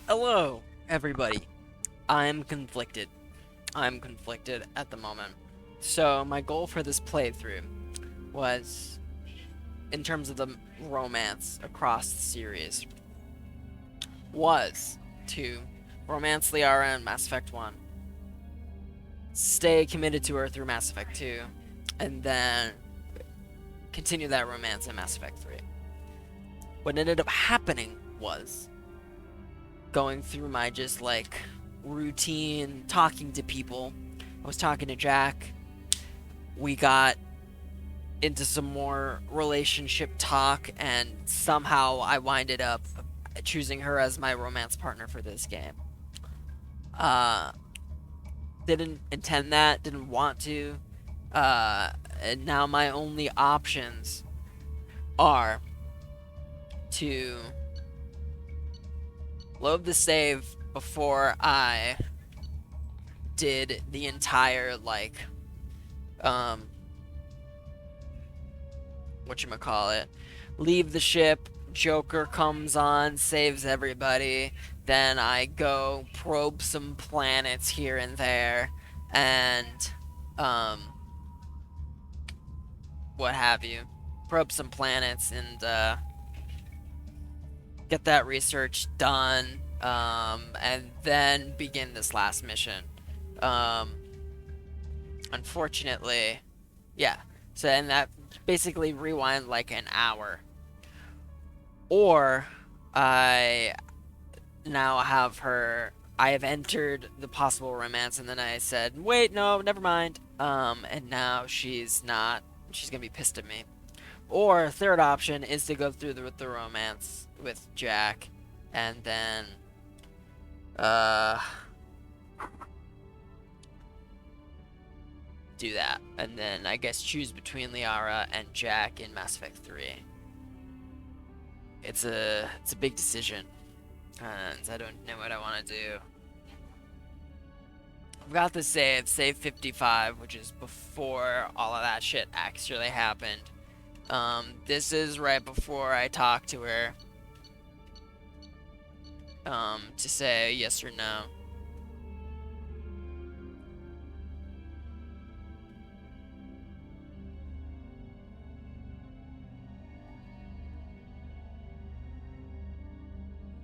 Hello, everybody. I'm conflicted. I'm conflicted at the moment. So, my goal for this playthrough was, in terms of the romance across the series, was to romance Liara in Mass Effect 1, stay committed to her through Mass Effect 2, and then continue that romance in Mass Effect 3. What ended up happening was going through my just like routine talking to people. I was talking to Jack. We got into some more relationship talk, and somehow I winded up choosing her as my romance partner for this game. Uh, didn't intend that, didn't want to. And now my only options are to load the save before I did the entire, like, whatchamacallit, leave the ship, Joker comes on, saves everybody, then I go probe some planets here and there, and, what have you. Probe some planets and, get that research done, and then begin this last mission. Um, Unfortunately, yeah. So, and that basically rewind like an hour. Or I now have her. I have entered the possible romance, and then I said, "Wait, no, never mind." And now she's not. She's gonna be pissed at me. Or third option is to go through the romance with Jack, and then uh do that, and then I guess choose between Liara and Jack in Mass Effect 3. It's a big decision, and I don't know what I want to do. I've got the save 55, which is before all of that shit actually happened. This is right before I talk to her, to say yes or no.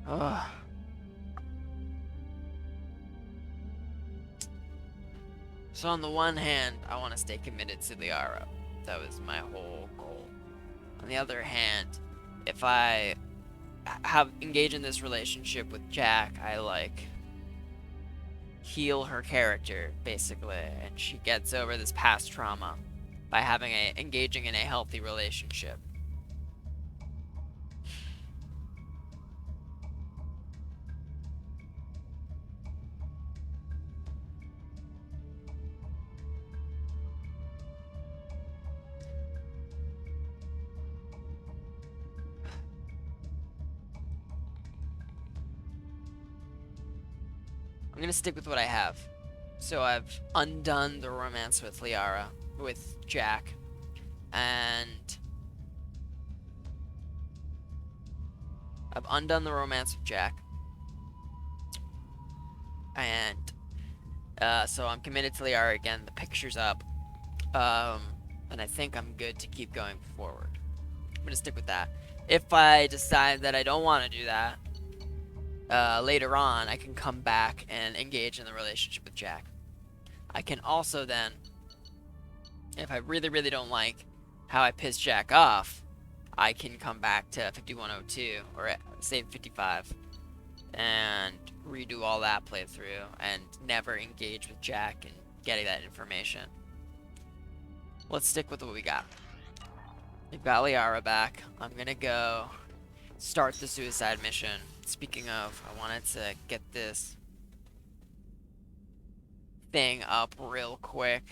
Ugh. So on the one hand, I want to stay committed to Liara. That was my whole goal. On the other hand, if I have engage in this relationship with Jack, I like heal her character basically, and she gets over this past trauma by engaging in a healthy relationship. I'm gonna stick with what I have. So I've undone the romance with Liara, with Jack, and I've undone the romance with Jack, and so I'm committed to Liara again. The picture's up, and I think I'm good to keep going forward. I'm gonna stick with that. If I decide that I don't want to do that, later on, I can come back and engage in the relationship with Jack. I can also then, if I really, really don't like how I piss Jack off, I can come back to 5102 or save 55 and redo all that playthrough and never engage with Jack and getting that information. Let's stick with what we got. We've got Liara back. I'm gonna go start the suicide mission. Speaking of, I wanted to get this thing up real quick.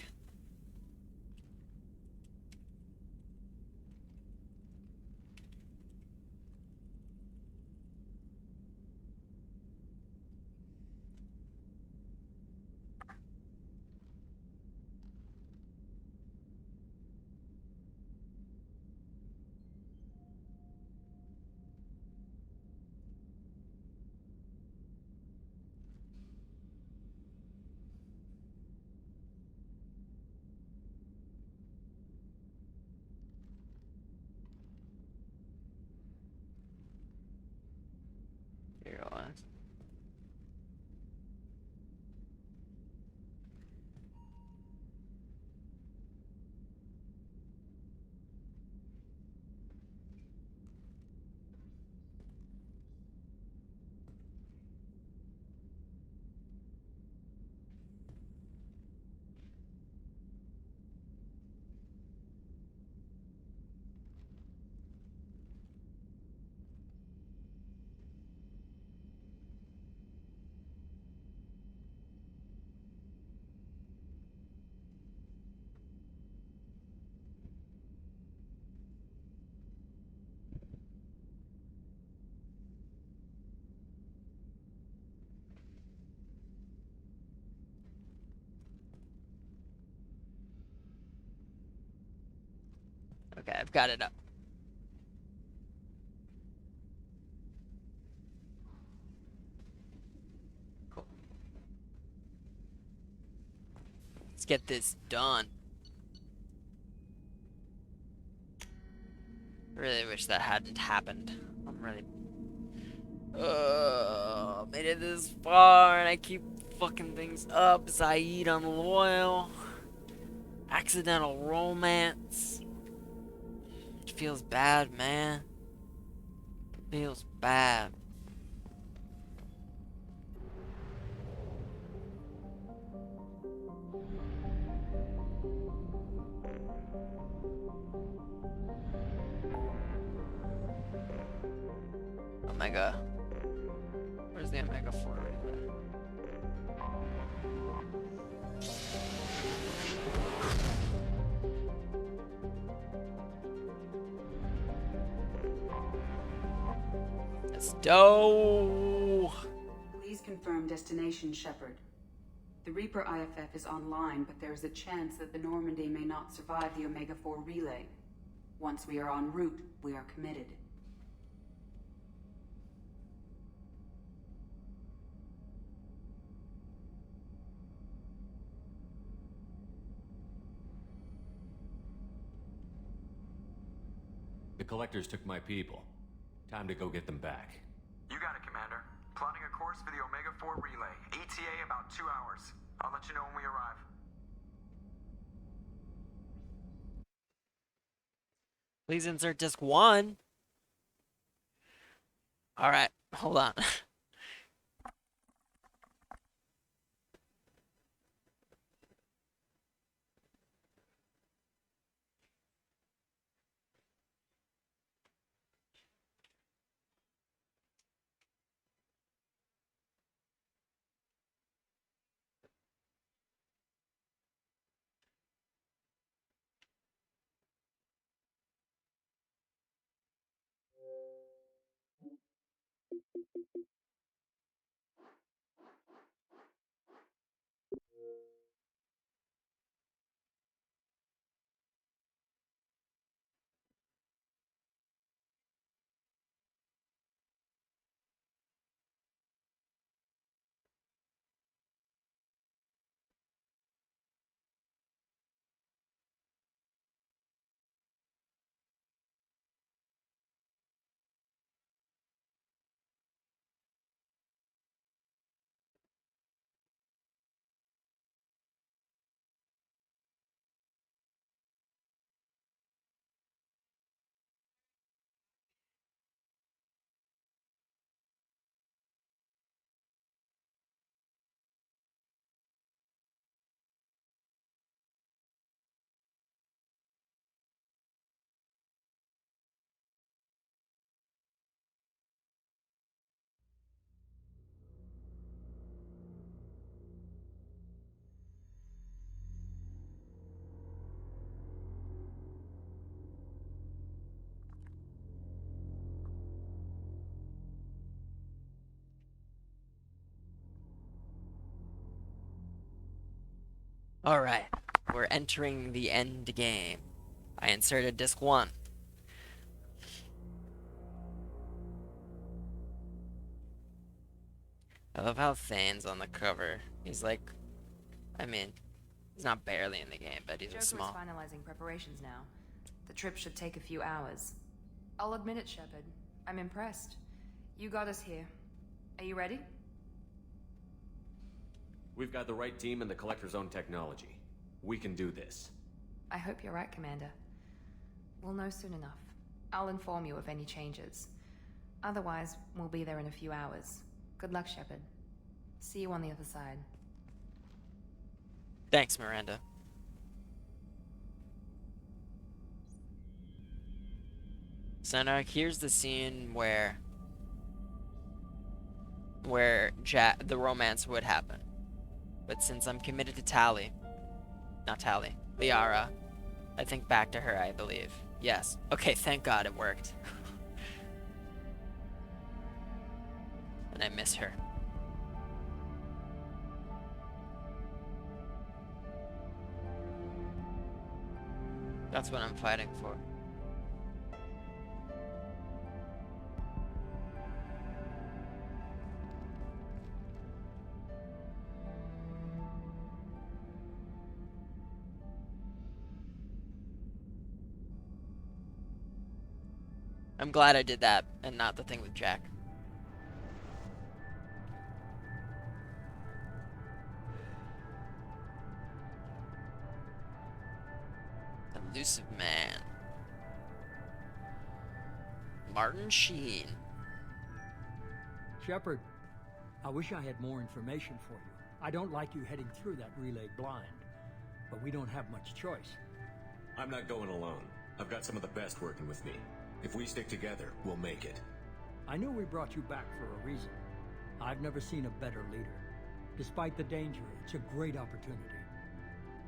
sucks. Okay, I've got it up. Cool. Let's get this done. Really wish that hadn't happened. I'm really... made it this far and I keep fucking things up. Zaid unloyal. Accidental romance. It feels bad, man. It feels bad. Omega. Where's the Omega 4 relay? Let's go. Please confirm destination, Shepard. The Reaper IFF is online, but there is a chance that the Normandy may not survive the Omega 4 relay. Once we are en route, we are committed. The Collectors took my people. Time to go get them back. You got it, Commander. Plotting a course for the Omega 4 relay. ETA about 2 hours. I'll let you know when we arrive. Please insert disc 1. Alright, hold on. Alright, we're entering the end game. I inserted disc 1. I love how Thane's on the cover. He's like, I mean, he's not barely in the game, but he's Joker small. is finalizing preparations now. The trip should take a few hours. I'll admit it, Shepard. I'm impressed. You got us here. Are you ready? We've got the right team and the Collector's own technology. We can do this. I hope you're right, Commander. We'll know soon enough. I'll inform you of any changes. Otherwise, we'll be there in a few hours. Good luck, Shepard. See you on the other side. Thanks, Miranda. So now here's the scene where the romance would happen. But since I'm committed to Liara, I think back to her, I believe. Yes. Okay, thank God it worked. And I miss her. That's what I'm fighting for. I'm glad I did that and not the thing with Jack. Elusive man. Martin Sheen. Shepard, I wish I had more information for you. I don't like you heading through that relay blind, but we don't have much choice. I'm not going alone. I've got some of the best working with me. If we stick together, we'll make it. I knew we brought you back for a reason. I've never seen a better leader. Despite the danger, it's a great opportunity.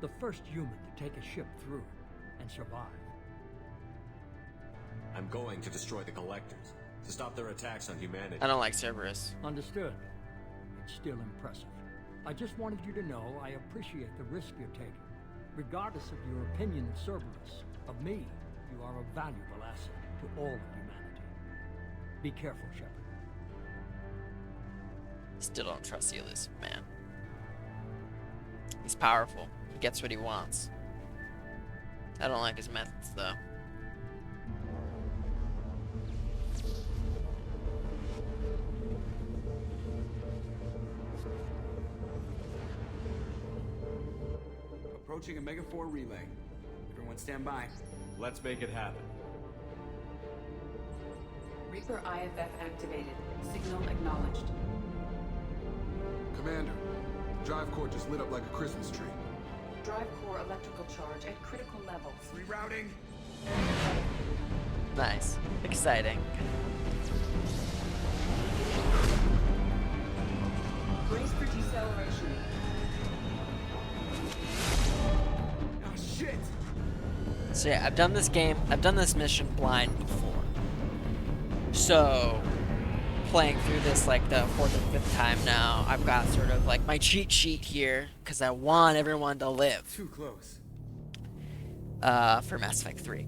The first human to take a ship through and survive. I'm going to destroy the Collectors, to stop their attacks on humanity. I don't like Cerberus. Understood. It's still impressive. I just wanted you to know I appreciate the risk you're taking. Regardless of your opinion of Cerberus, of me, you are a valuable asset to all of humanity. Be careful, Shepard. Still don't trust the elusive man. He's powerful. He gets what he wants. I don't like his methods, though. Approaching a Mega-4 relay. Everyone stand by. Let's make it happen. Reaper IFF activated. Signal acknowledged. Commander, drive core just lit up like a Christmas tree. Drive core electrical charge at critical levels. Rerouting. Nice. Exciting. Brace for deceleration. Oh shit! So yeah, I've done this mission blind before. So, playing through this like the 4th or 5th time now, I've got sort of like my cheat sheet here, because I want everyone to live. Too close. For Mass Effect 3.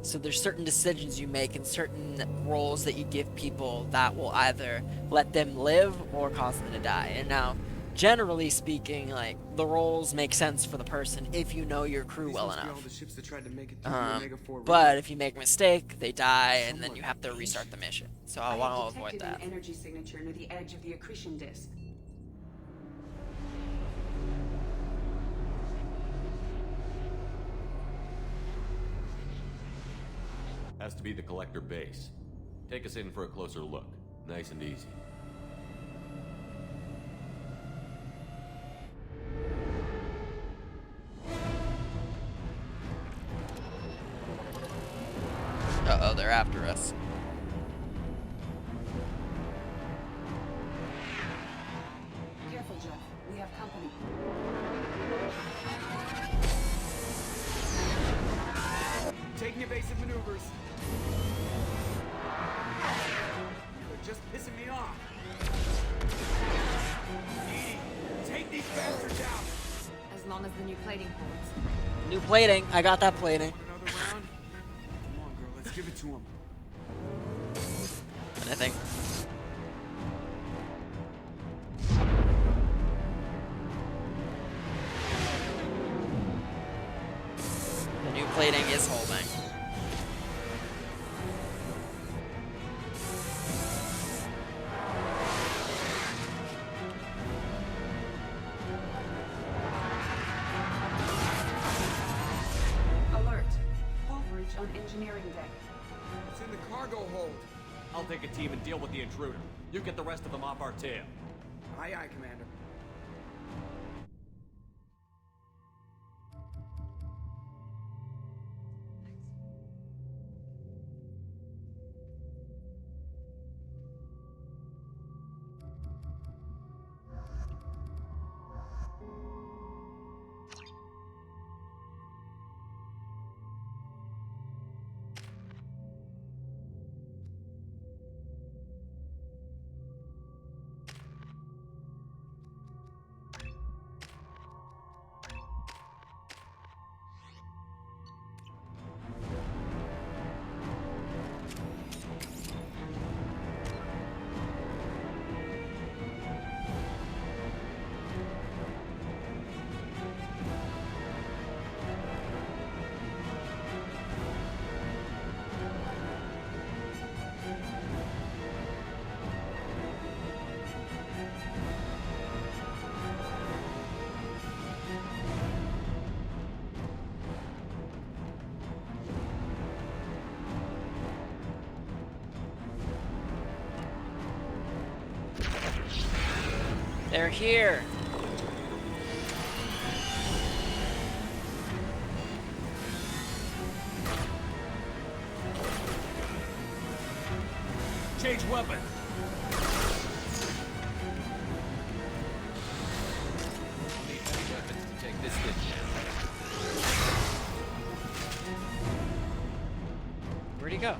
So there's certain decisions you make and certain roles that you give people that will either let them live or cause them to die. And now, generally speaking, like, the roles make sense for the person if you know your crew well enough. But if you make a mistake, they die, and then you have to restart the mission. So I want to avoid that. An energy signature near the edge of the accretion disk. Has to be the Collector base. Take us in for a closer look. Nice and easy. Uh-oh, they're after us. Careful, Jeff. We have company. Taking evasive maneuvers. You're just pissing me off. Edie, take these bastards out. As long as the new plating holds. New plating. I got that plating. Another round? Come on, girl. Let's give it to him. And I think... the new plating is holding. cargo hold. I'll take a team and deal with the intruder. You get the rest of them off our tail. Aye, aye, Commander. They're here. Change weapon. Need heavy weapons to take this thing down. Where'd he go?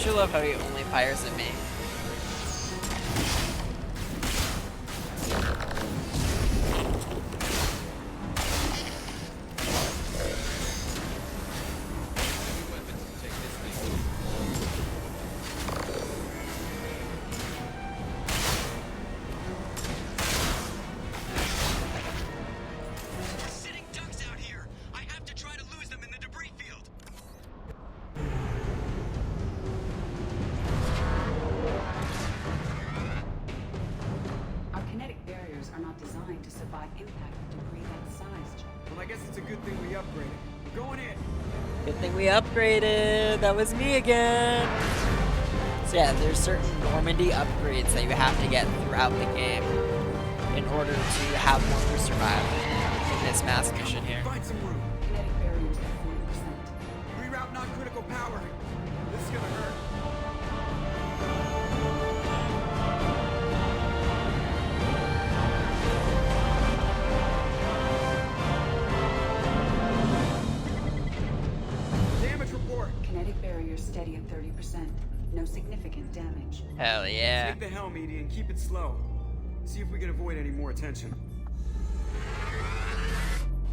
I love how he only fires at me. Heavy weapons to take this thing down. Sitting ducks out here. I have to try to lose them in the debris field. Our kinetic barriers are not designed to survive impact with debris that size, Joe. Well, I guess it's a good thing we upgraded. We're going in. Good thing we upgraded. That was me again. So yeah, there's certain Normandy upgrades that you have to get throughout the game in order to have one crew survive in this mass mission here. Find some room. Kinetic barriers at 40%. Reroute non-critical power. This is gonna hurt. Damage report. Kinetic barriers steady at 30%. No significant damage. Hell yeah. Take the helm, Edie, and keep it slow. See if we can avoid any more attention.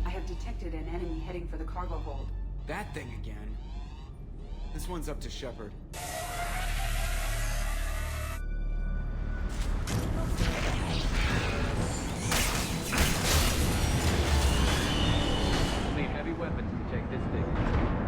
I have detected an enemy heading for the cargo hold. That thing again. This one's up to Shepard. Need heavy weapons to take this thing down.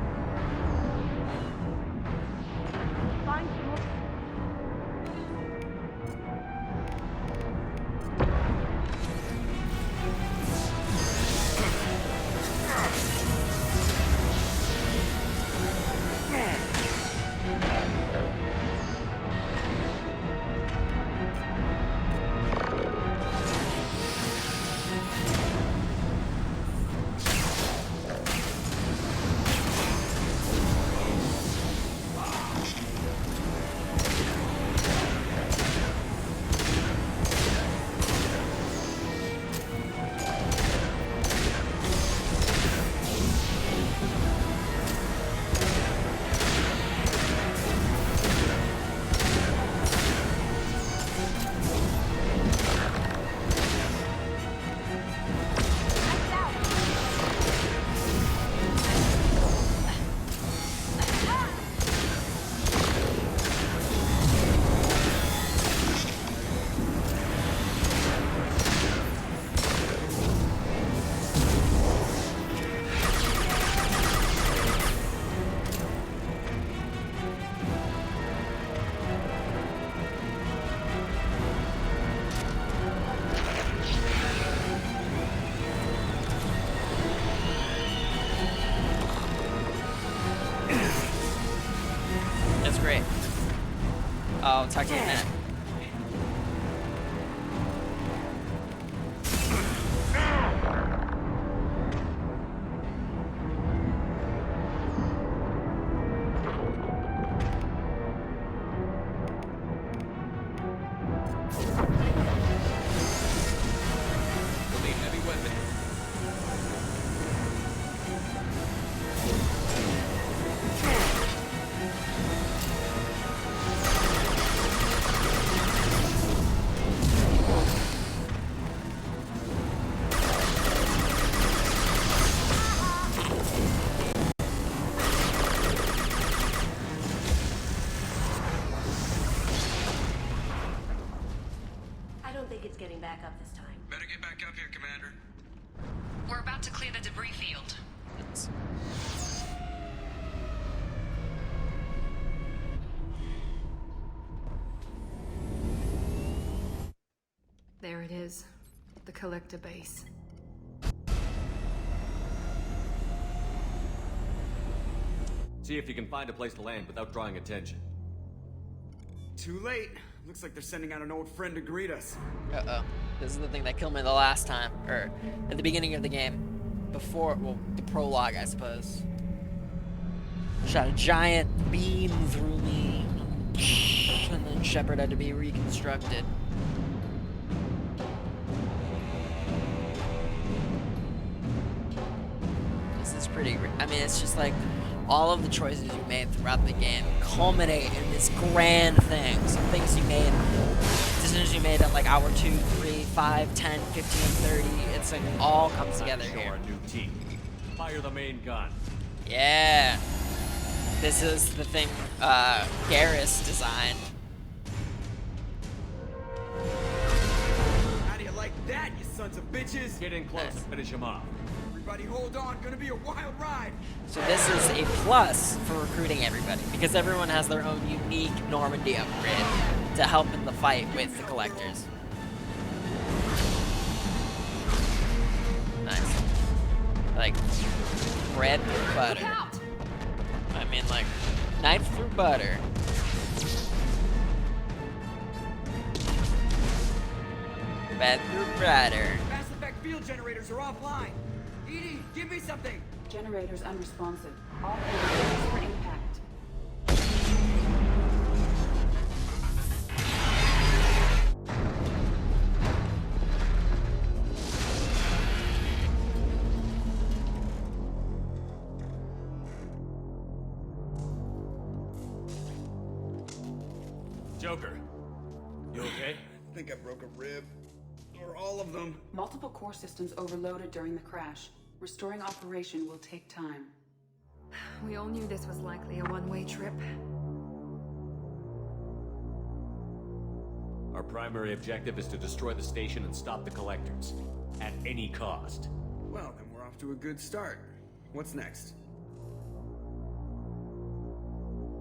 Talk to you in a minute. We'll need heavy weapons. I don't think it's getting back up this time. Better get back up here, Commander. We're about to clear the debris field. There it is. The collector base. See if you can find a place to land without drawing attention. Too late. Looks like they're sending out an old friend to greet us. Uh-oh. This is the thing that killed me the last time. Or at the beginning of the game. Before, well, the prologue, I suppose. Shot a giant beam through me. And then Shepard had to be reconstructed. This is pretty... I mean, it's just like... all of the choices you made throughout the game culminate in this grand thing. Some things you made, decisions you made at like hour 2, 3, 5, 10, 15, 30. It's like it all comes together Show here. our new team. Fire the main gun. Yeah. This is the thing Garrus designed. How do you like that, you sons of bitches? Get in close and finish him off. Everybody hold on, gonna be a wild ride. So this is a plus for recruiting everybody, because everyone has their own unique Normandy upgrade to help in the fight with the collectors. Nice. Like, bread through butter. I mean, like, knife through butter. Bread through butter. Mass effect field generators are offline. Edie, give me something. Generators unresponsive. All hands for impact. Joker, you okay? I think I broke a rib. Or all of them. Multiple core systems overloaded during the crash. Restoring operation will take time. We all knew this was likely a one-way trip. Our primary objective is to destroy the station and stop the collectors. At any cost. Well, then we're off to a good start. What's next?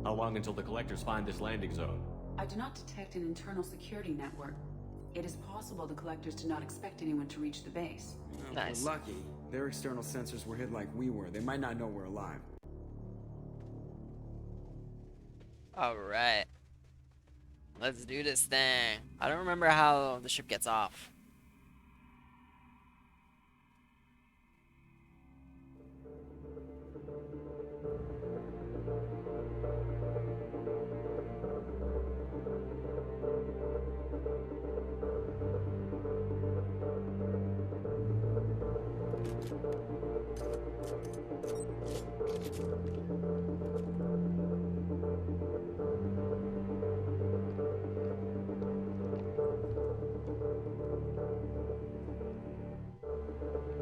How long until the collectors find this landing zone? I do not detect an internal security network. It is possible the collectors did not expect anyone to reach the base. Well, Nice. We're lucky. Their external sensors were hid like we were. They might not know we're alive. Alright. Let's do this thing. I don't remember how the ship gets off.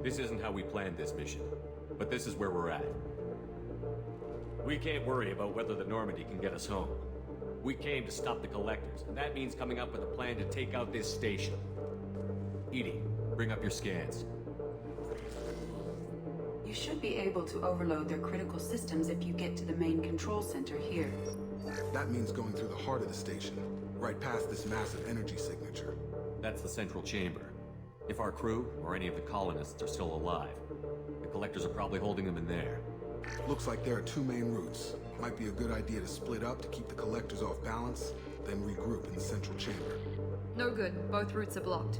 This isn't how we planned this mission, but this is where we're at. We can't worry about whether the Normandy can get us home. We came to stop the collectors, and that means coming up with a plan to take out this station. Edie, bring up your scans. You should be able to overload their critical systems if you get to the main control center here. That means going through the heart of the station, right past this massive energy signature. That's the central chamber. If our crew, or any of the colonists, are still alive, the collectors are probably holding them in there. Looks like there are two main routes. Might be a good idea to split up to keep the collectors off balance. then regroup in the central chamber. No good. Both routes are blocked.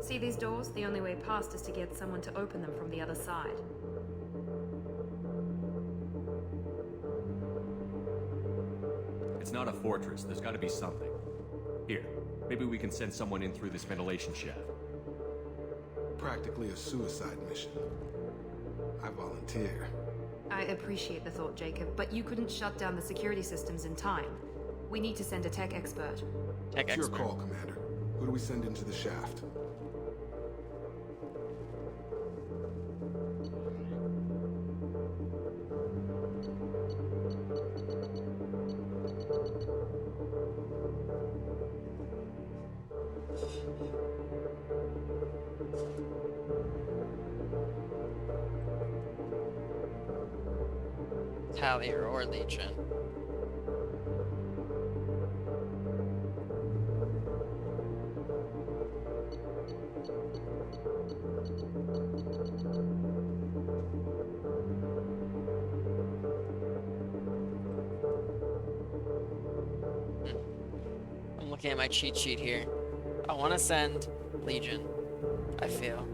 See these doors? The only way past is to get someone to open them from the other side. It's not a fortress. There's gotta be something. Here, maybe we can send someone in through this ventilation shaft. Practically a suicide mission. I volunteer. I appreciate the thought, Jacob, but you couldn't shut down the security systems in time. We need to send a tech expert. It's your call, Commander. Who do we send into the shaft? Tallier or Legion. I'm looking at my cheat sheet here. I want to send Legion, I feel.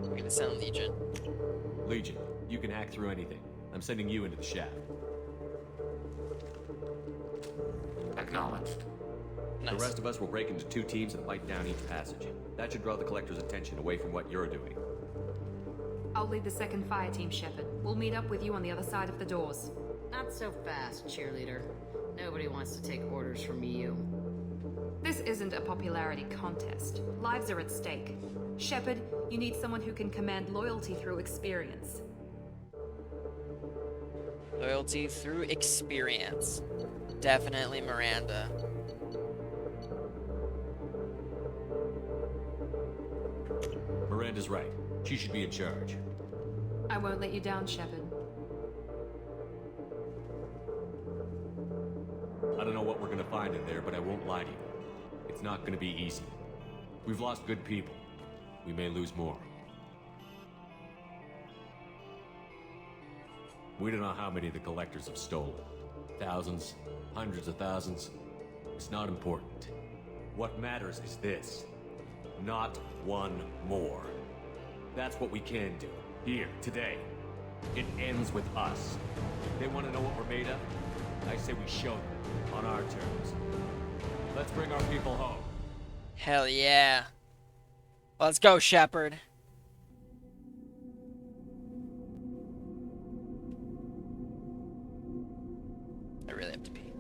I'm gonna send Legion. Legion, you can hack through anything. I'm sending you into the shaft. Acknowledged. The rest of us will break into 2 teams and fight down each passage. That should draw the Collector's attention away from what you're doing. I'll lead the second fire team, Shepard. We'll meet up with you on the other side of the doors. Not so fast, cheerleader. Nobody wants to take orders from you. This isn't a popularity contest. Lives are at stake. Shepard, you need someone who can command loyalty through experience. Loyalty through experience. Definitely Miranda. Miranda's right. She should be in charge. I won't let you down, Shepard. I don't know what we're gonna find in there, but I won't lie to you. It's not gonna be easy. We've lost good people. We may lose more. We don't know how many the Collectors have stolen. Thousands, hundreds of thousands. It's not important. What matters is this. Not one more. That's what we can do. Here, today. It ends with us. They want to know what we're made of? I say we show them, on our terms. Let's bring our people home. Hell yeah. Let's go, Shepard. I really have to pee.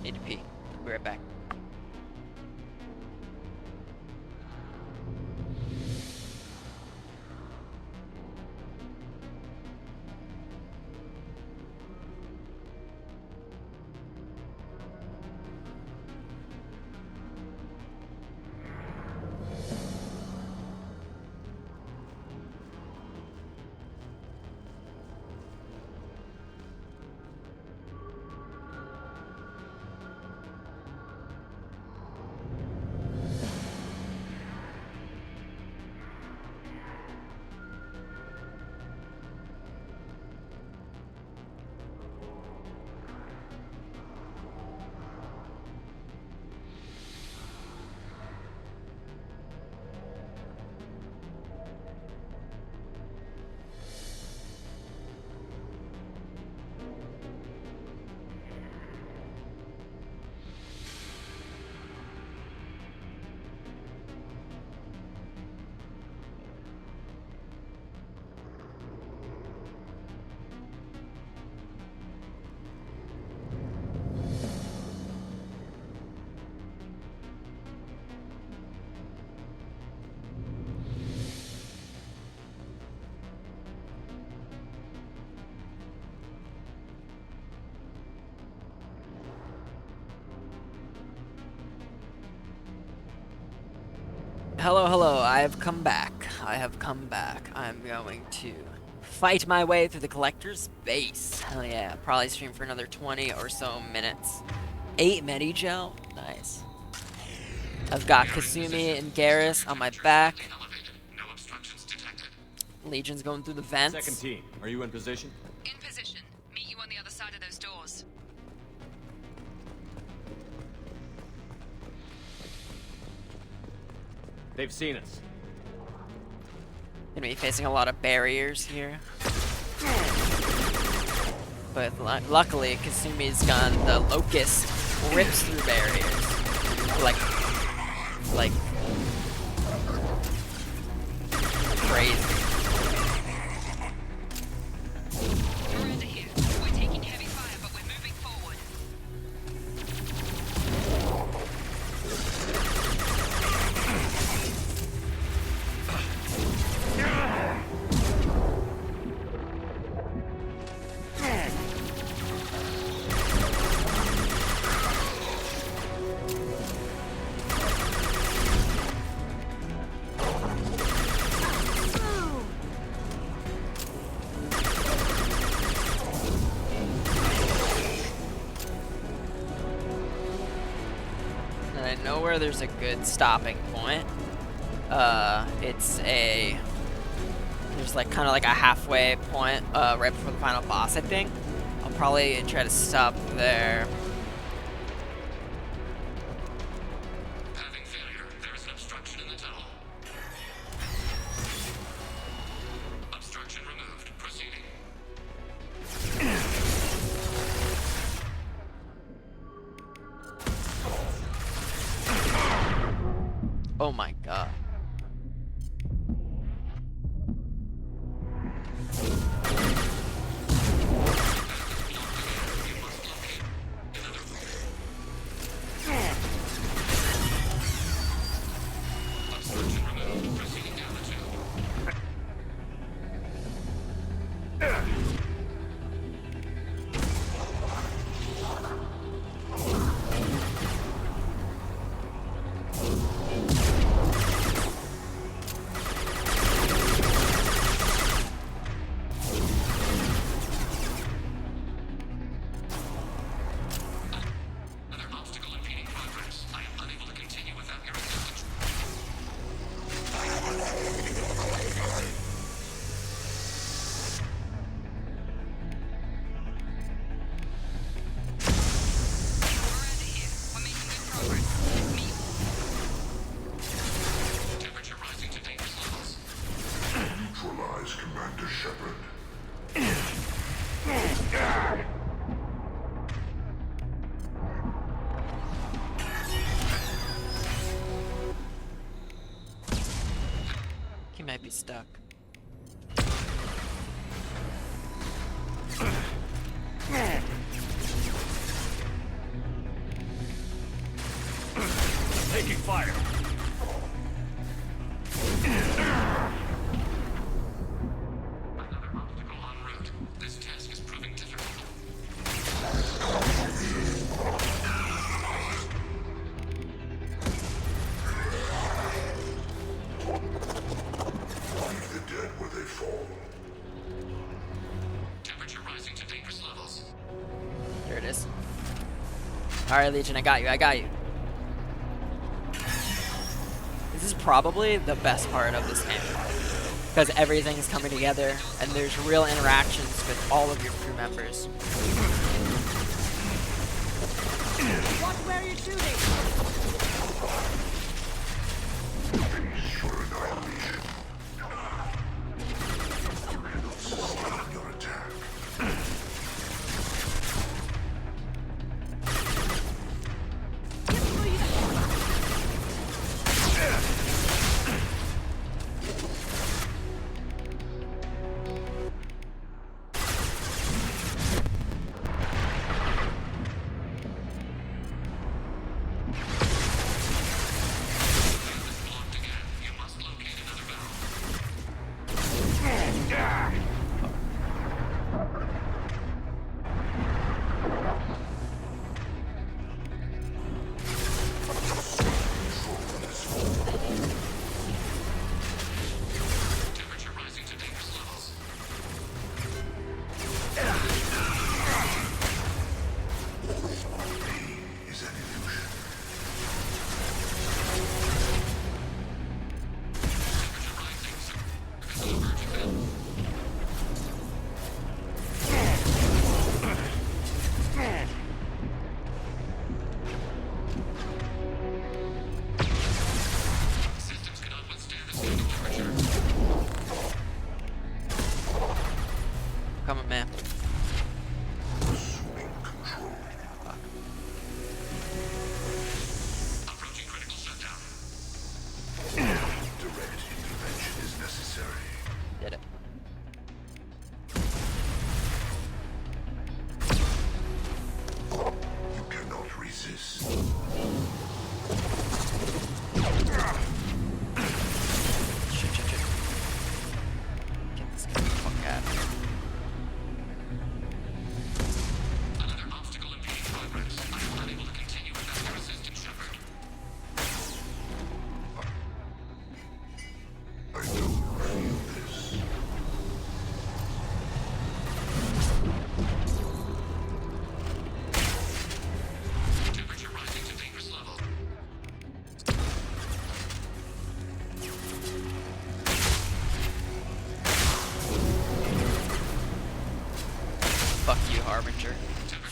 Need to pee. Be right back. Hello, hello. I have come back. I have come back. I'm going to fight my way through the collector's base. Hell yeah. Probably stream for another 20 or so minutes. 8 Medi-Gel? Nice. I've got Kasumi and Garrus on my back. Legion's going through the vents. Second team, are you in position? In position. Meet you on the other side of those doors. They've seen us. Gonna be facing a lot of barriers here. But luckily, Kasumi's gun, the Locust, rips through barriers. Like crazy. Miranda here. We're taking heavy fire, but we're moving forward. And I know where there's a good stopping point. There's like kind of like a halfway point right before the final boss, I think. I'll probably try to stop there. Having failure. There is an obstruction in the tunnel. Obstruction removed. Proceeding. Oh my god. Neutralize Commander Shepard. He might be stuck. Taking fire. Another obstacle en route. This task is proving difficult. Leave the dead where they fall. Temperature rising to dangerous levels. There it is. Alright, Legion, I got you, I got you. This is probably the best part of this game. Because everything is coming together, and there's real interactions with all of your crew members. Watch where you're shooting! For annihilation. Stop your attack.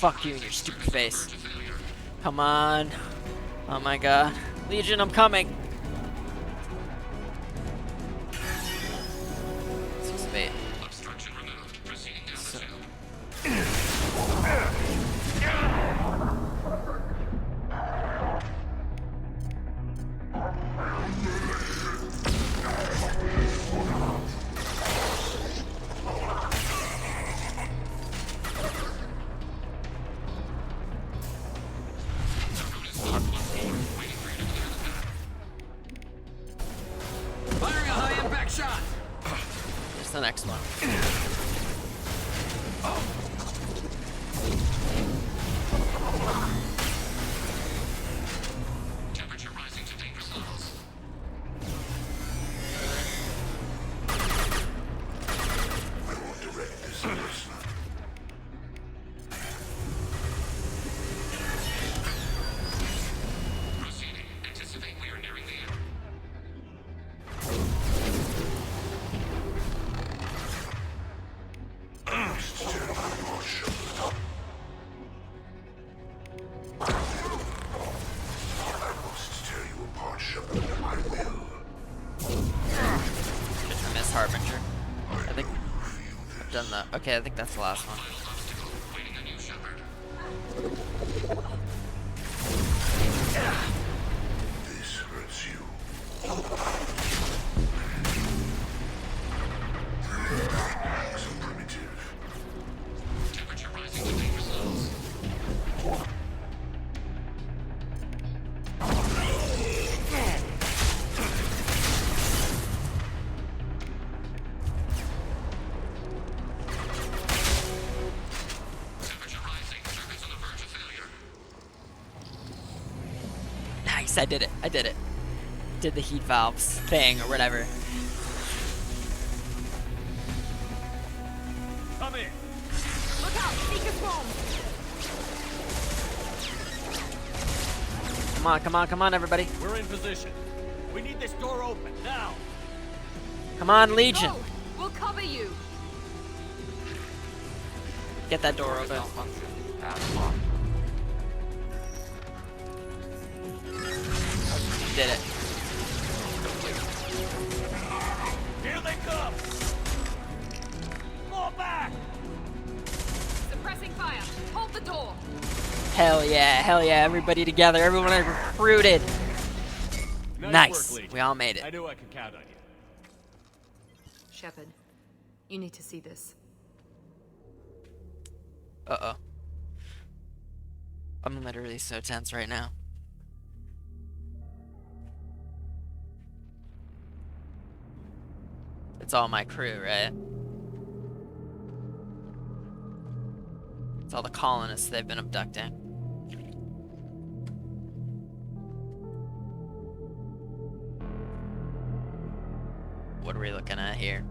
Fuck you and your stupid face. Come on. Oh my god. Legion, I'm coming. 6 of 8. Obstruction removed. Proceeding down the channel. Firing a high impact shot. Here's the next one. Temperature rising to dangerous levels. I won't direct this person. Proceeding. Anticipate we are nearing the end. Miss Harbinger. I think I've done that. Okay, I think that's the last one. Waiting on you, Shepard. This hurts you. So primitive. Temperature rising to dangerous levels. Temperature rising. Circuits on the verge of failure. Nice, I did it. I did it. Did the heat valves thing or whatever. Come in. Look out! Seeker swarm! Come on, come on, come on, everybody. We're in position. We need this door open now. Come on, Legion. Go! We'll cover you! Get that door open. Malfunction. Path locked. Did it. Here they come. Fall back. Suppressing fire! Hold the door! Hell yeah, everybody together, everyone I recruited. Nice. Work, Legion. We all made I it. knew I could count on you. Shepard, you need to see this. Uh-oh. I'm literally so tense right now. It's all my crew, right? It's all the colonists they've been abducting. What are we looking at here?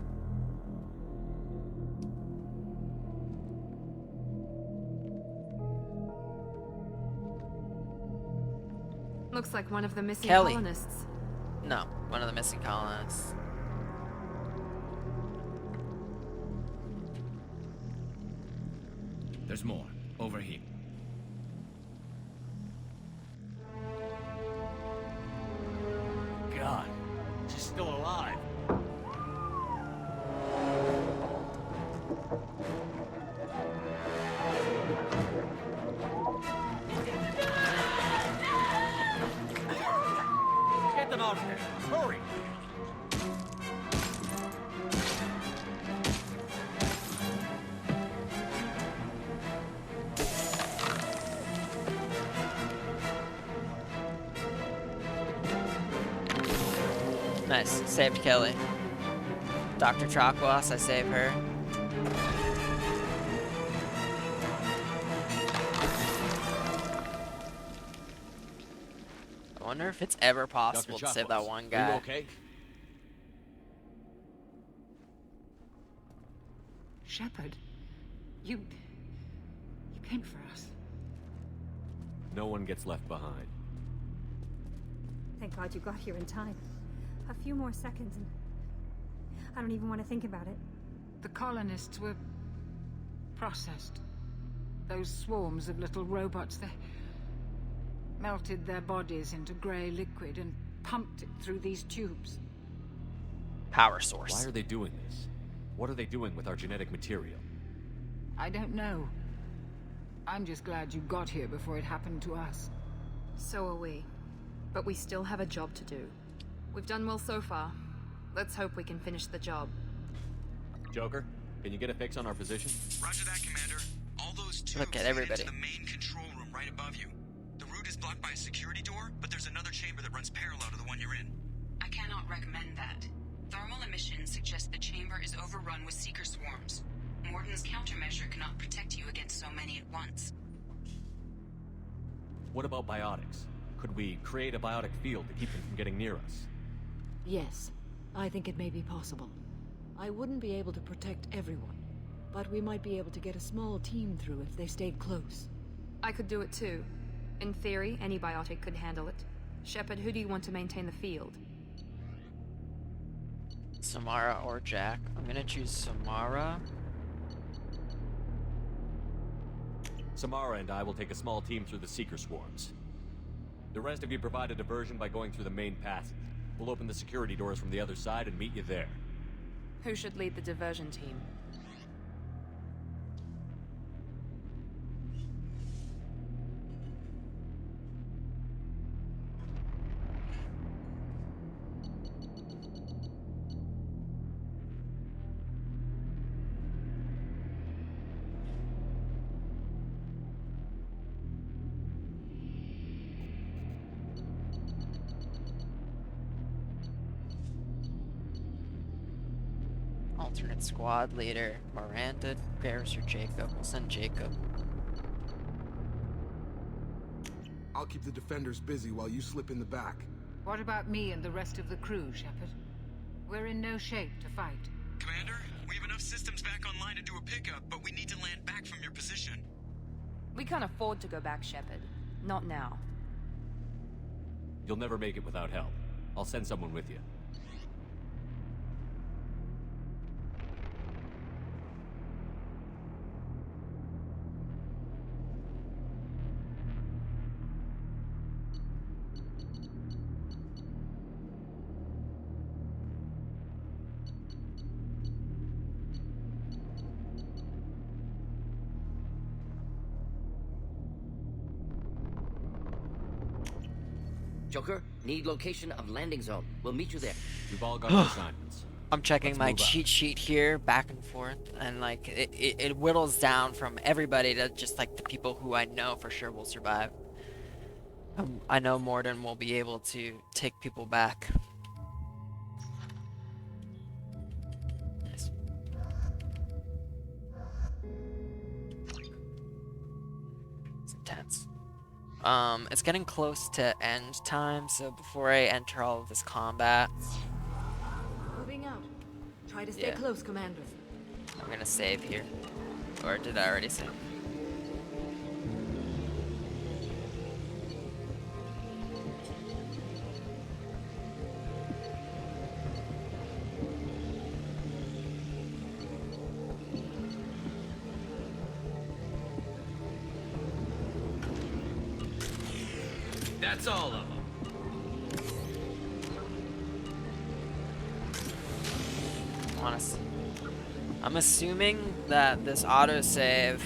Looks like one of the missing Kelly. colonists. No, one of the missing colonists. There's more. Over here. God, she's still alive. Get them out of there. Hurry. Nice. Saved Kelly. Dr. Chakwas, I save her. I wonder if it's ever possible to save that one Are guy. you okay? Shepard, you came for us. No one gets left behind. Thank God you got here in time. A few more seconds and I don't even want to think about it. The colonists were processed. Those swarms of little robots, they melted their bodies into grey liquid and pumped it through these tubes. Power source. Why are they doing this? What are they doing with our genetic material? I don't know. I'm just glad you got here before it happened to us. So are we. But we still have a job to do. We've done well so far. Let's hope we can finish the job. Joker, can you get a fix on our position? Roger that, Commander. All those tubes Look at lead everybody. into the main control room right above you. The route is blocked by a security door, but there's another chamber that runs parallel to the one you're in. I cannot recommend that. Thermal emissions suggest the chamber is overrun with seeker swarms. Morden's countermeasure cannot protect you against so many at once. What about biotics? Could we create a biotic field to keep them from getting near us? Yes, I think it may be possible. I wouldn't be able to protect everyone, but we might be able to get a small team through if they stayed close. I could do it too. In theory, any biotic could handle it. Shepard, who do you want to maintain the field? Samara or Jack. I'm gonna choose Samara. Samara and I will take a small team through the Seeker swarms. The rest of you provide a diversion by going through the main passage. We'll open the security doors from the other side and meet you there. Who should lead the diversion team? Alternate squad leader. Miranda, Paris, or Jacob. We'll send Jacob. I'll keep the defenders busy while you slip in the back. What about me and the rest of the crew, Shepard? We're in no shape to fight. Commander, we have enough systems back online to do a pickup, but we need to land back from your position. We can't afford to go back, Shepard. Not now. You'll never make it without help. I'll send someone with you. Joker, need location of landing zone. We'll meet you there. We've all got our assignments. I'm checking Let's my move out. cheat sheet here, back and forth, and like it whittles down from everybody to just like the people who I know for sure will survive. I know Morden will be able to take people back. Nice. It's intense. It's getting close to end time, so before I enter all of this combat, Moving out. Try to stay Yeah. close, Commander. I'm gonna save here. Or did I already save? That's all of them. Honestly. I'm assuming that this autosave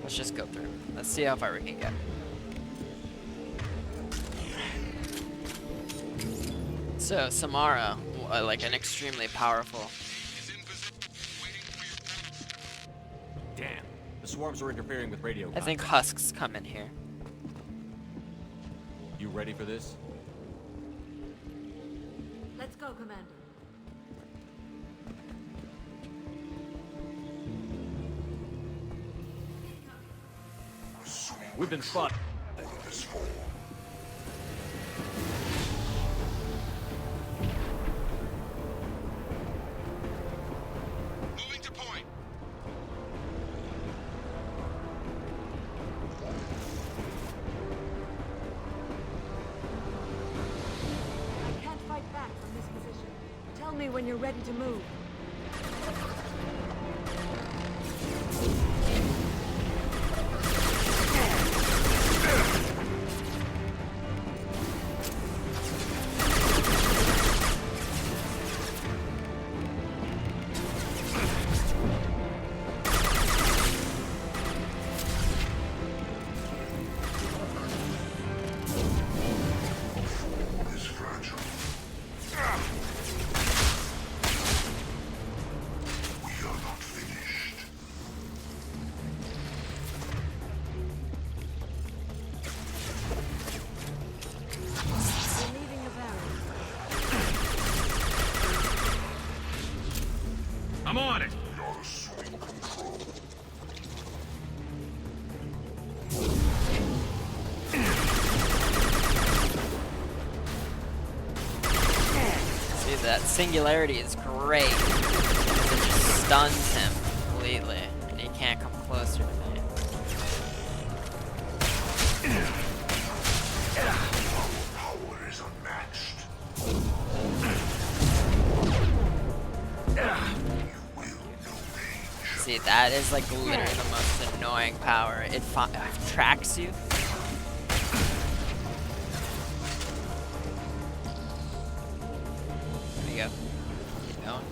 let's just go through. Let's see how far we can get. So, Samara, like an extremely powerful. Damn. The swarms are interfering with radio I think contact. Husks come in here. You ready for this? Let's go, Commander. We've been spotted. me when you're ready to move. I'm on it! See, that singularity is great. It just stuns him completely, and he can't come closer to me. Power is unmatched. See, that is like literally the most annoying power. It tracks you. There we go. Keep going.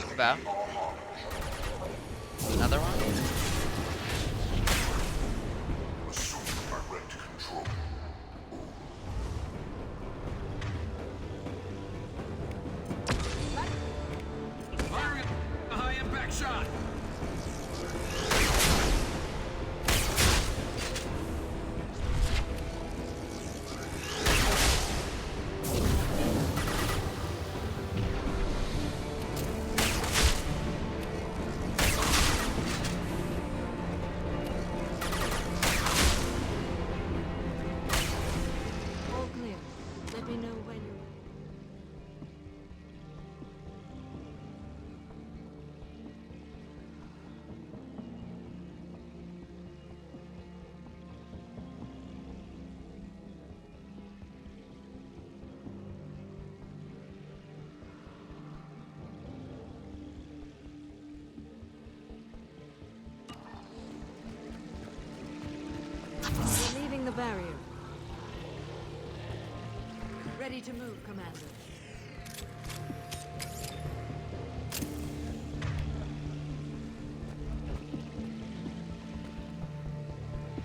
Move out. Another one. Assume direct control. Firing a high impact shot! All clear. Let me know when you're... We're leaving the barrier. Ready to move, Commander.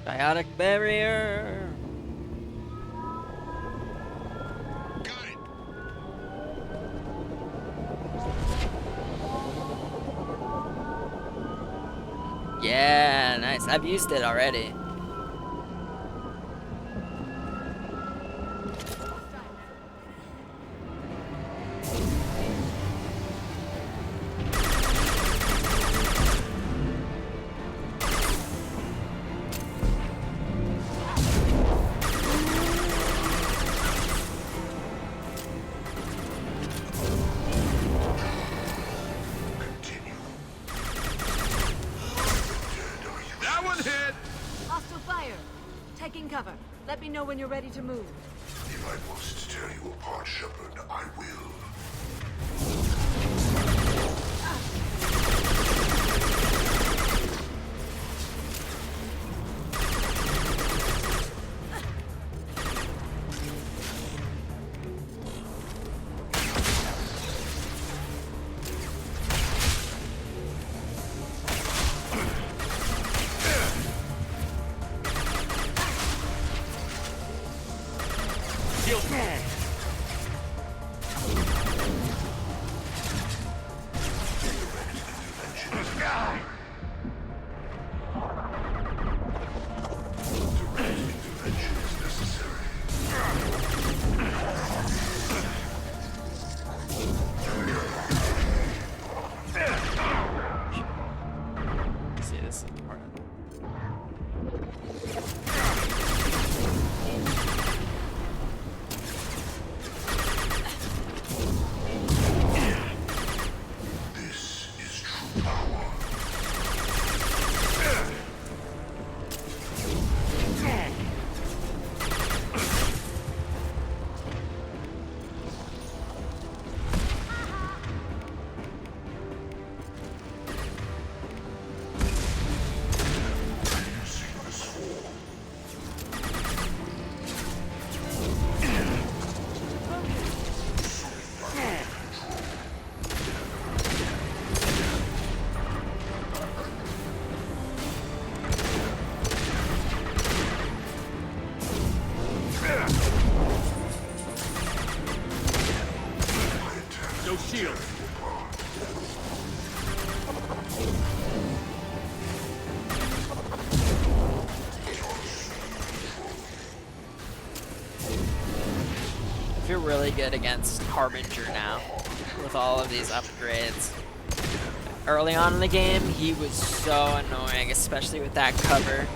Biotic barrier. Yeah, nice. I've used it already. That one hit! Hostile fire! Taking cover. Let me know when you're ready to move. If I must tear you apart, Shepard, I will. Shield. No shield. I feel really good against Harbinger now with all of these upgrades. Early on in the game, he was so annoying, especially with that cover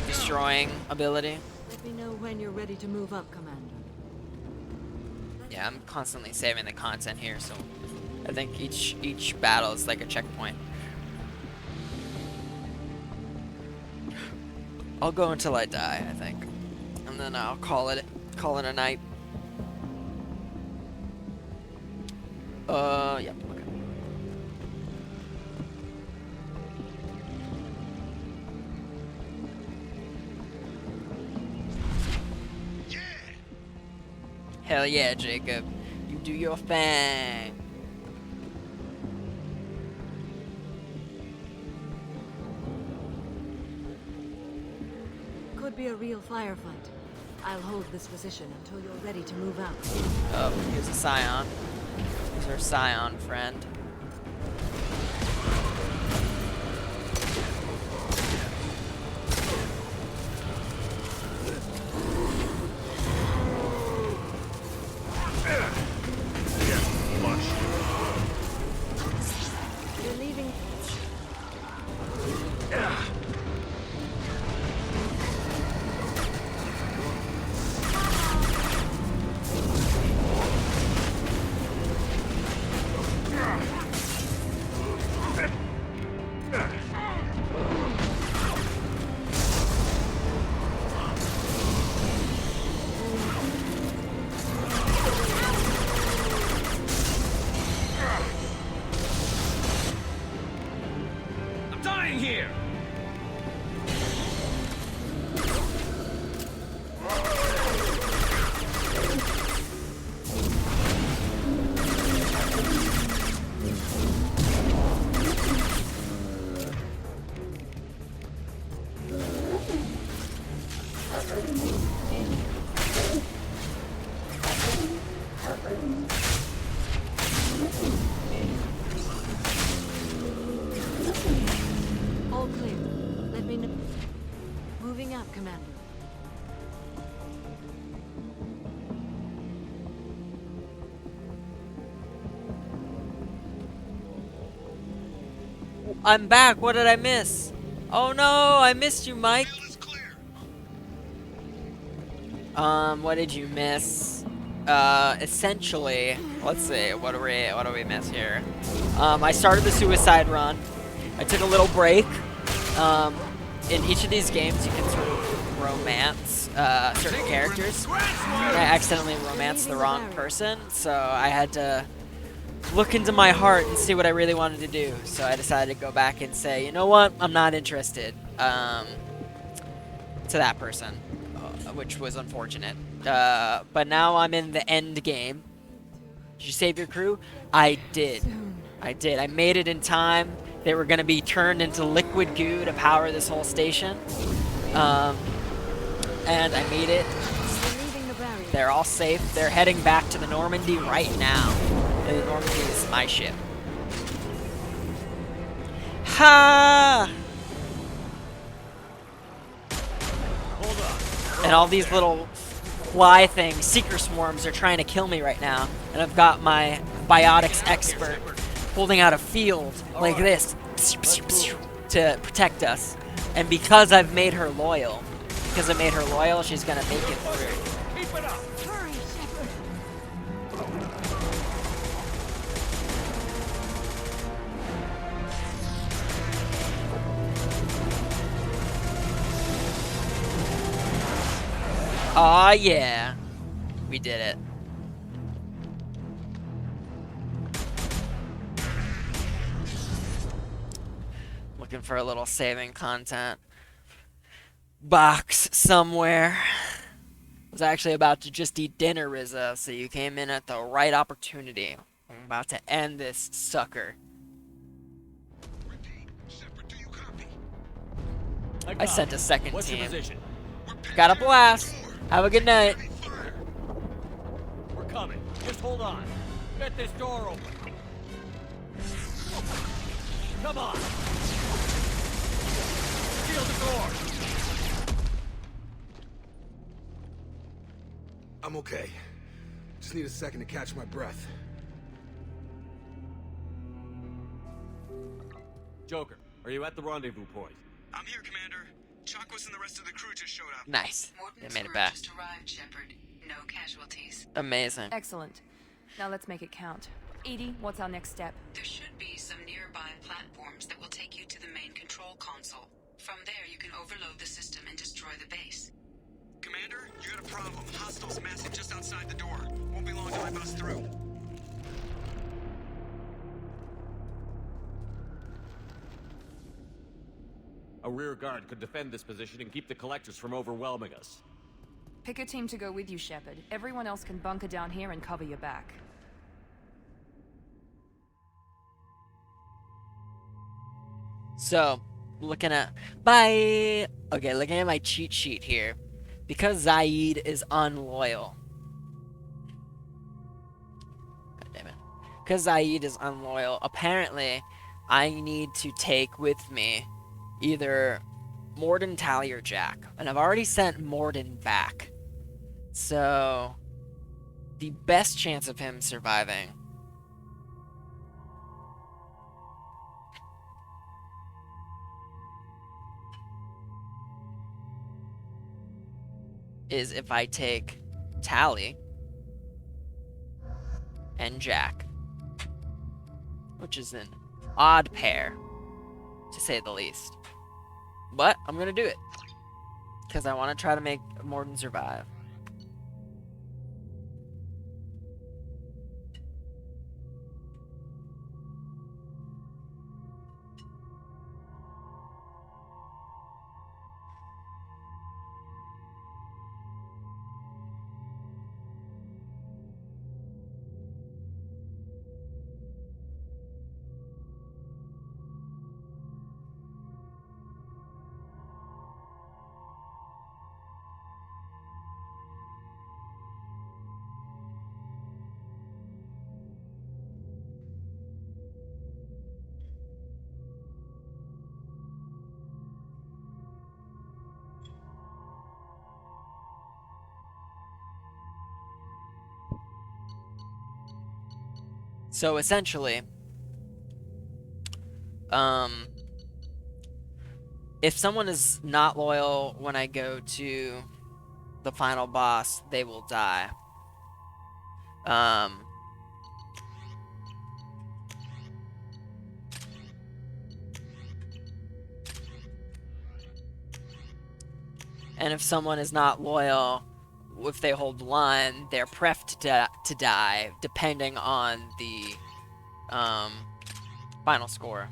destroying ability. Let me know when you're ready to move up, Commander. Yeah, I'm constantly saving the content here, so I think each battle is like a checkpoint. I'll go until I die, I think, and then I'll call it a night. Yep. Okay. Hell yeah, Jacob. You do your thing. Could be a real firefight. I'll hold this position until you're ready to move out. Oh, here's a Scion. Here's our Scion friend. You're leaving. I'm dying here. All clear. Let me know. Moving up, Commander. I'm back. What did I miss? Oh no, I missed you, Mike. What did you miss? Essentially, let's see. What do we miss here? I started the suicide run. I took a little break. In each of these games, you can sort of romance certain characters. I accidentally romanced the wrong person, so I had to look into my heart and see what I really wanted to do. So I decided to go back and say, you know what? I'm not interested to that person, which was unfortunate. But now I'm in the end game. Did you save your crew? I did. I did. I made it in time. They were going to be turned into liquid goo to power this whole station. And I made it. They're all safe. They're heading back to the Normandy right now. And the Normandy is my ship. Ha! Hold on. And all these little fly things, seeker swarms, are trying to kill me right now. And I've got my biotics expert holding out a field like this to protect us. And because I've made her loyal, she's gonna make it through. Keep it up. Hurry, Shepard. Aw, yeah. We did it. Looking for a little saving content box somewhere. I was actually about to just eat dinner, Rizzo, so you came in at the right opportunity. I'm about to end this sucker. I sent a second What's team. your position? Got a blast. Have a good night. We're coming. Just hold on. Get this door open. Come on. Seal the door. I'm okay. Just need a second to catch my breath. Joker, are you at the rendezvous point? I'm here, Commander. Chakos and the rest of the crew just showed up. Nice. They made it back. Just arrived, Shepard. No casualties. Amazing. Excellent. Now let's make it count. Edie, what's our next step? There should be some nearby platforms that will take you to the main control console. From there, you can overload the system and destroy the base. Commander, you got a problem. Hostiles massing just outside the door. Won't be long till I bust through. A rear guard could defend this position and keep the collectors from overwhelming us. Pick a team to go with you, Shepard. Everyone else can bunker down here and cover your back. So, looking at my cheat sheet here. Because Zaid is unloyal. God damn it. Because Zaid is unloyal, apparently I need to take with me either Morden, Tally, or Jack. And I've already sent Morden back. So, the best chance of him surviving is if I take Tally and Jack, which is an odd pair, to say the least. But I'm gonna do it, because I want to try to make Morden survive. So essentially, if someone is not loyal when I go to the final boss, they will die. And if someone is not loyal, if they hold the line, they're prepped to die, depending on the final score.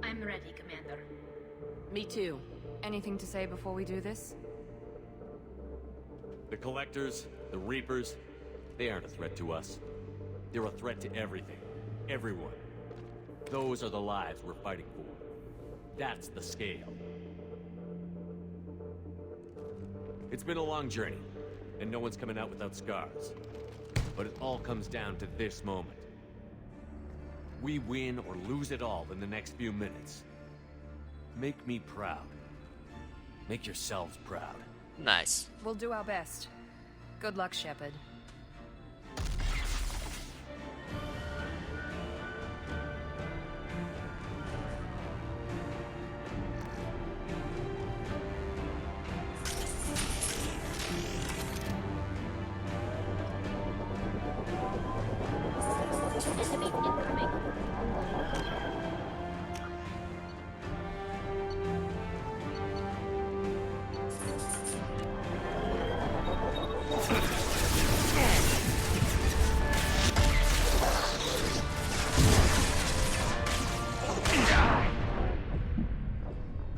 I'm ready, Commander. Me too. Anything to say before we do this? The Collectors, the Reapers, they aren't a threat to us. They're a threat to everything. Everyone. Those are the lives we're fighting for. That's the scale. It's been a long journey, and no one's coming out without scars. But it all comes down to this moment. We win or lose it all in the next few minutes. Make me proud. Make yourselves proud. Nice. We'll do our best. Good luck, Shepard.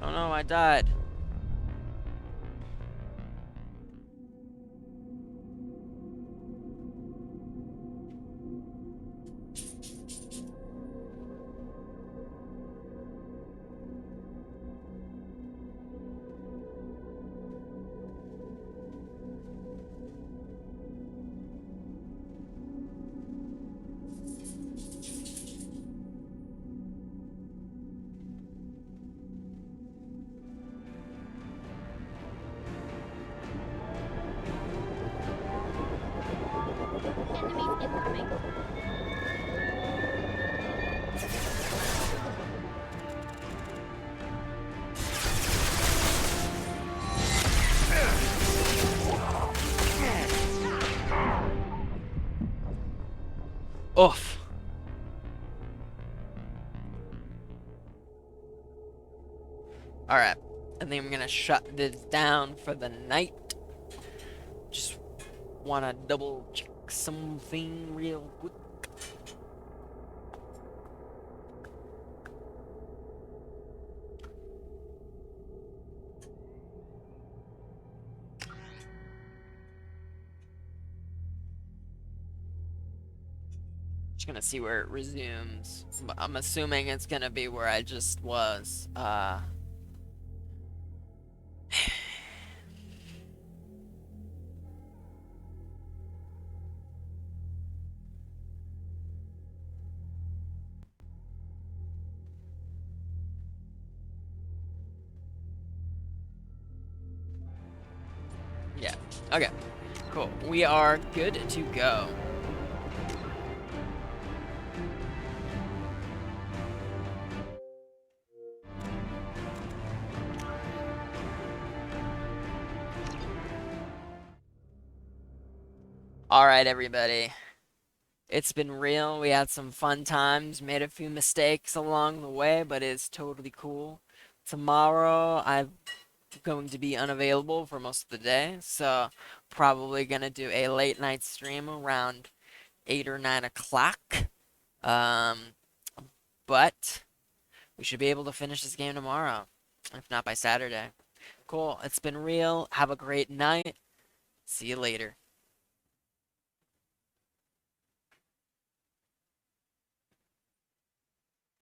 Oh no, I died. Oof. Alright. I think I'm gonna shut this down for the night. Just wanna double check something real quick. Just gonna see where it resumes. I'm assuming it's gonna be where I just was. Yeah. Okay. Cool. We are good to go. Alright, everybody. It's been real. We had some fun times, made a few mistakes along the way, but it's totally cool. Tomorrow, I'm going to be unavailable for most of the day, so probably gonna do a late night stream around 8 or 9 o'clock. Um, but we should be able to finish this game tomorrow, if not by Saturday. Cool. It's been real. Have a great night. See you later.